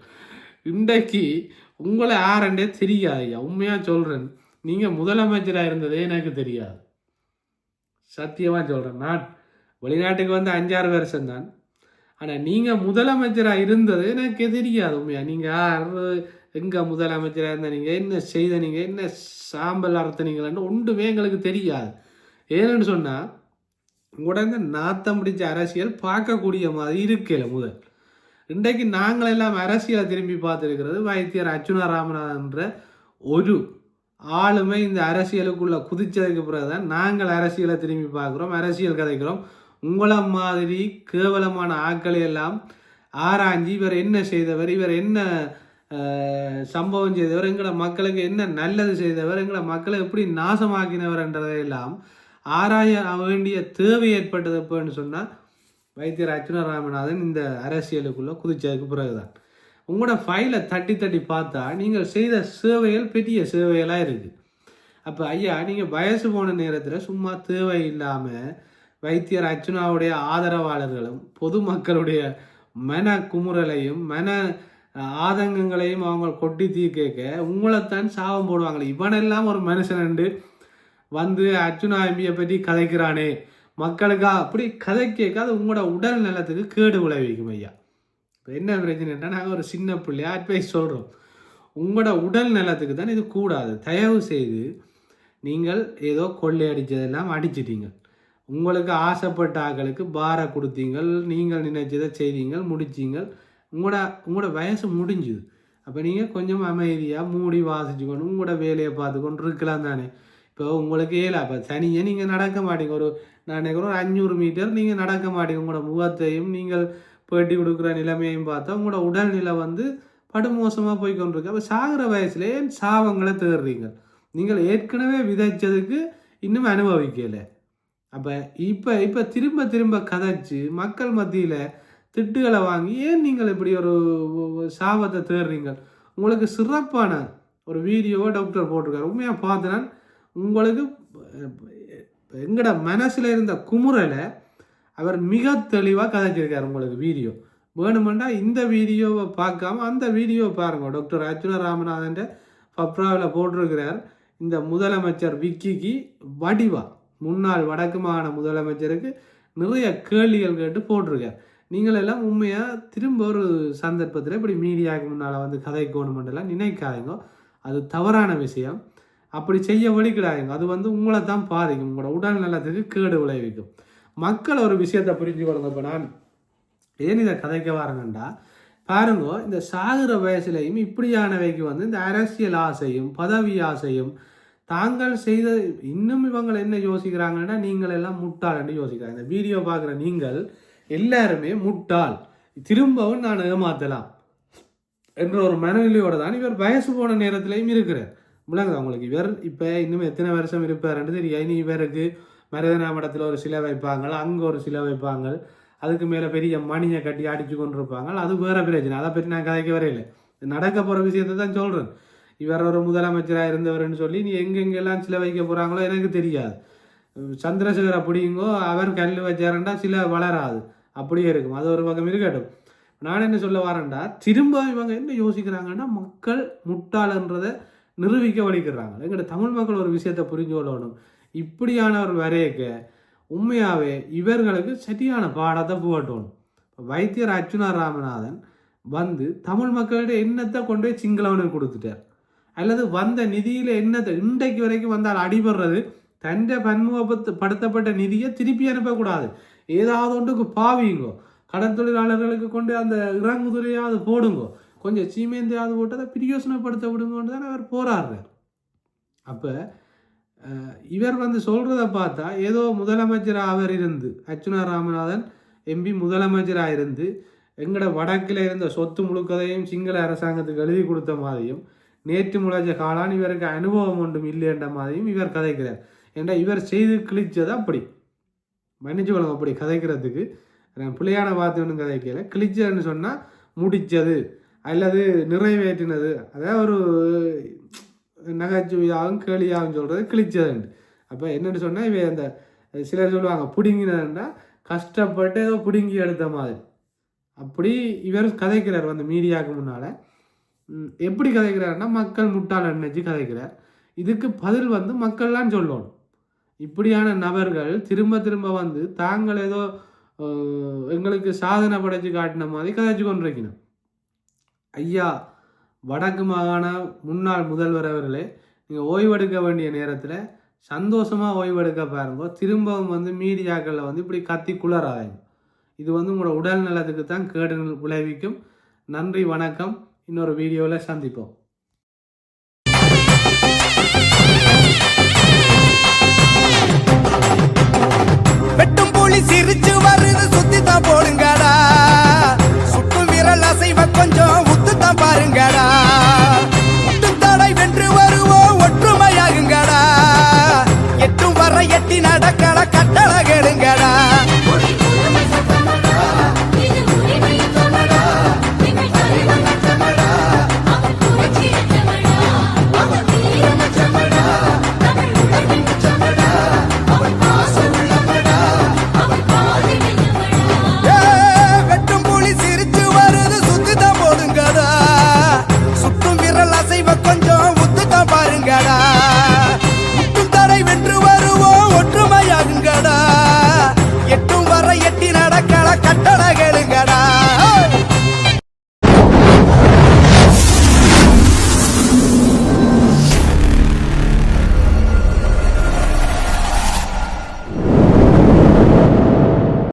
இன்றைக்கு உங்களை யாருண்டே தெரியாது. உண்மையாக சொல்கிறேன், நீங்கள் முதலமைச்சராக இருந்ததே எனக்கு தெரியாது. சத்தியமாக சொல்கிறேன். நான் வெளிநாட்டுக்கு வந்து 5-6 வருஷம்தான். ஆனால் நீங்கள் முதலமைச்சராக இருந்தது எனக்கு தெரியாது. உண்மையாக நீங்கள் யார், எங்கே முதலமைச்சராக இருந்தால் நீங்கள் என்ன செய்த, நீங்கள் என்ன சாம்பல் அறுத்தனீங்களான்னு ஒன்றுமே எங்களுக்கு தெரியாது. ஏன்னு சொன்னால் உங்களோட இந்த நாத்தம் பிடிச்ச அரசியல் பார்க்கக்கூடிய மாதிரி இருக்கல. முதல் இன்றைக்கு நாங்களெல்லாம் அரசியலை திரும்பி பார்த்துருக்கிறது வைத்தியர் அர்ச்சுனா ராமநாதன்ற ஒரு ஆளுமை இந்த அரசியலுக்குள்ளே குதிச்சதுக்கு பிறகுதான் நாங்கள் அரசியலை திரும்பி பார்க்குறோம், அரசியல் கதைக்கிறோம். உங்களை மாதிரி கேவலமான ஆட்களை எல்லாம் ஆராய்ஞ்சி இவர் என்ன செய்தவர், இவர் என்ன சம்பவம் செய்தவர், எங்களை மக்களுக்கு என்ன நல்லது செய்தவர், எங்களை மக்களை எப்படி நாசமாக்கினவர் என்றதையெல்லாம் ஆராய வேண்டிய தேவை ஏற்பட்டது எப்போன்னு சொன்னால் வைத்தியர் அர்ச்சுனா ராமநாதன் இந்த அரசியலுக்குள்ளே குதிச்சதுக்கு பிறகுதான். உங்களோட ஃபைலை தட்டி தட்டி பார்த்தா நீங்கள் செய்த சேவைகள் பெரிய சேவைகளாக இருக்குது. அப்போ ஐயா, நீங்கள் வயசு போன நேரத்தில் சும்மா தேவை இல்லாமல் வைத்தியர் அர்ச்சுனாவுடைய ஆதரவாளர்களும் பொதுமக்களுடைய மன குமுறலையும் மன ஆதங்கங்களையும் அவங்க கொட்டி தீர்க்க உங்களைத்தான் சாபம் போடுவாங்களே. இவனெல்லாம் ஒரு மனுஷனண்டு வந்து அர்ச்சுனா எம்பியை பற்றி கதைக்கிறானே மக்களுக்கா அப்படி கதை கேட்காது உங்களோட உடல் நலத்துக்கு கேடு விளைவிக்கும் ஐயா. இப்போ என்ன பிரச்சனைன்னா நாங்கள் ஒரு சின்ன பிள்ளையா அட்வைஸ் சொல்கிறோம், உங்களோட உடல் நலத்துக்கு தான் இது கூடாது. தயவு செய்து நீங்கள் ஏதோ கொள்ளையடித்ததெல்லாம் அடிச்சிட்டீங்க, உங்களுக்கு ஆசைப்பட்ட ஆக்களுக்கு பார கொடுத்தீங்கள், நீங்கள் நினைச்சதை செய்தீங்கள், முடிச்சிங்கள், உங்களோட வயசு முடிஞ்சுது. அப்போ நீங்கள் கொஞ்சம் அமைதியாக மூடி வாசிச்சுக்கணும், உங்களோட வேலையை பார்த்துக்கொண்டு இருக்கலாம் தானே. இப்போ உங்களுக்கு அப்போ தனியாக நீங்கள் நடக்க மாட்டீங்க. நான் நினைக்கிறேன் 500 மீட்டர் நீங்கள் நடக்க மாட்டீங்க. உங்களோட முகத்தையும் நீங்கள் பேட்டி கொடுக்குற நிலைமையையும் பார்த்தா உங்களோட உடல்நிலை வந்து படுமோசமாக போய்கொண்டிருக்கு. அப்போ சாகிற வயசுலேயே சாபங்களை தேடுறீங்க. நீங்கள் ஏற்கனவே விதைச்சதுக்கு இன்னும் அனுபவிக்கலை. அப்போ இப்போ திரும்ப திரும்ப கதைச்சு மக்கள் மத்தியில் திட்டுகளை வாங்கி ஏன் நீங்கள் இப்படி ஒரு சாபத்தை தேடுறீங்க? உங்களுக்கு சிறப்பான ஒரு வீடியோவை டாக்டர் போட்டிருக்காரு. உண்மையாக பார்த்தனா உங்களுக்கு எங்களோட மனசில் இருந்த குமுறலை அவர் மிக தெளிவாக கதைச்சிருக்கார். உங்களுக்கு வீடியோ வேணுமெண்டா இந்த வீடியோவை பார்க்காம அந்த வீடியோவை பாருங்கள். டாக்டர் அர்ச்சுனா ராமநாதன் பப்ராவில் போட்டிருக்கிறார். இந்த முதலமைச்சர் விக்கிக்கு வடிவா முன்னாள் வடக்கு மாகாண முதலமைச்சருக்கு நிறைய கேள்விகள் கேட்டு போட்டிருக்கார். நீங்கள் எல்லாம் உண்மையாக திரும்ப ஒரு சந்தர்ப்பத்தில் இப்படி மீடியாவுக்கு முன்னால் வந்து கதைக்கணுமெண்டெல்லாம் நினைக்காதீங்க. அது தவறான விஷயம். அப்படி செய்ய வழிக்கிடாதீங்க. அது வந்து உங்களை தான் பாதிக்கும், உங்களோட உடல் நலத்துக்கு கேடு விளைவிக்கும். மக்கள் ஒரு விஷயத்தை புரிஞ்சு கொள்ளுங்க. இப்போ நான் ஏன் இதை கதைக்க வரேன்டா பாருங்க, இந்த சாகுற வயசுலையும் இப்படியானவைக்கு வந்து இந்த அரசியல் ஆசையும் பதவி ஆசையும் தாங்கள் செய்த இன்னும் இவங்க என்ன யோசிக்கிறாங்கன்னா நீங்கள் எல்லாம் முட்டாள்னு யோசிக்கிறாங்க. இந்த வீடியோ பார்க்குற நீங்கள் எல்லாருமே முட்டாள், திரும்பவும் நான் ஏமாத்தலாம் என்ற ஒரு மனநிலையோடு தான் இவர் வயசு போன நேரத்திலையும் இருக்கிறார். முழங்குது அவங்களுக்கு. இவர் இப்போ இன்னும் எத்தனை வருஷம் இருப்பாருன்னு தெரியும். இனி இவருக்கு மருதனா மடத்தில் ஒரு சிலை வைப்பாங்க, அங்கே ஒரு சிலை வைப்பாங்க, அதுக்கு மேலே பெரிய மணியை கட்டி அடித்து கொண்டு இருப்பாங்க. அது வேறு பிரச்சனை, அதை பற்றி நான் கதைக்க வரையில்லை. நடக்க போகிற விஷயத்தை தான் சொல்கிறேன். இவர் ஒரு முதலமைச்சராக இருந்தவர்னு சொல்லி நீ எங்கெங்கெல்லாம் சில வைக்க போகிறாங்களோ எனக்கு தெரியாது. சந்திரசேகர் அப்படிங்கோ அவர் கல் வச்சாரண்டா சில வளராது, அப்படியே இருக்கும். அது ஒரு பக்கம் இருக்கட்டும். நான் என்ன சொல்ல வரேன்டா, திரும்ப இவங்க என்ன யோசிக்கிறாங்கன்னா மக்கள் முட்டாளன்றதை நிரூபிக்க வலிக்கிறாங்க. எங்கள்ட தமிழ் மக்கள் ஒரு விஷயத்தை புரிஞ்சு கொள்ளணும். இப்படியானவர் வரையக்க உண்மையாகவே இவர்களுக்கு சரியான பாடத்தை புகட்டணும். வைத்தியர் அர்ச்சுனா ராமநாதன் வந்து தமிழ் மக்களிடையே என்னத்தை கொண்டு போய் சிங்களவனுக்கு கொடுத்துட்டார், அல்லது வந்த நிதியில் என்னத்தை இன்றைக்கு வரைக்கும் வந்தால் அடிபடுறது தன்னை பன்முகப்படுத்தப்பட்ட நிதியை திருப்பி அனுப்பக்கூடாது. ஏதாவது ஒன்றுக்கு பாவிங்கோ, கடன் தொழிலாளர்களுக்கு கொண்டு அந்த இறங்குதுறையாவது போடுங்கோ, கொஞ்சம் சீமேந்தையாவது போட்டு அதை பிரயோசனப்படுத்த விடுங்கன்னு தான் அவர் போராடுறார். அப்போ இவர் வந்து சொல்கிறத பார்த்தா ஏதோ முதலமைச்சராக அவர் இருந்து அர்ச்சுனா ராமநாதன் எம்பி முதலமைச்சராக இருந்து எங்களோட வடக்கில் இருந்த சொத்து முழுக்கதையும் சிங்கள அரசாங்கத்துக்கு எழுதி கொடுத்த மாதிரியும் நேற்று முளைச்ச காலான் இவருக்கு அனுபவம் ஒன்றும் இல்லைன்ற மாதிரியும் இவர் கதைக்கிறார். ஏன்னா இவர் செய்து கிழிச்சது அப்படி மன்னிச்சு கொள்ளுங்க, அப்படி கதைக்கிறதுக்கு பிள்ளையான வார்த்தை ஒன்றும் கதைக்கல. கிழிச்சதுன்னு சொன்னால் முடித்தது அல்லது நிறைவேற்றினது, அதாவது ஒரு நகைச்சுவையாகவும் கேலியாகவும் சொல்கிறது கிழிச்சதுண்டு. அப்போ என்னென்னு சொன்னால் இவை அந்த சிலர் சொல்லுவாங்க பிடுங்கினதுன்னா கஷ்டப்பட்டு ஏதோ பிடுங்கி எடுத்த மாதிரி. அப்படி இவர் கதைக்கிறார் வந்து மீடியாவுக்கு முன்னால். எப்படி கதைக்கிறாருன்னா மக்கள் முட்டாள் நினைச்சு கதைக்கிறார். இதுக்கு பதில் வந்து மக்கள்லாம் சொல்லணும். இப்படியான நபர்கள் திரும்ப திரும்ப வந்து தாங்கள் ஏதோ எங்களுக்கு சாதனை படைச்சு காட்டின மாதிரி கதைச்சு கொண்டிருக்கணும். ஐயா வடக்கு மாகாண முன்னாள் முதல்வர் அவர்களே, நீங்கள் ஓய்வெடுக்க வேண்டிய நேரத்தில் சந்தோஷமாக ஓய்வெடுக்க பாருங்க. திரும்பவும் வந்து மீடியாக்களில் வந்து இப்படி கத்தி குளராதாங்க. இது வந்து உங்களோட உடல் நலத்துக்கு தான் கேடு விளைவிக்கும். நன்றி, வணக்கம். இன்னொரு வீடியோவில் சந்திப்போம்.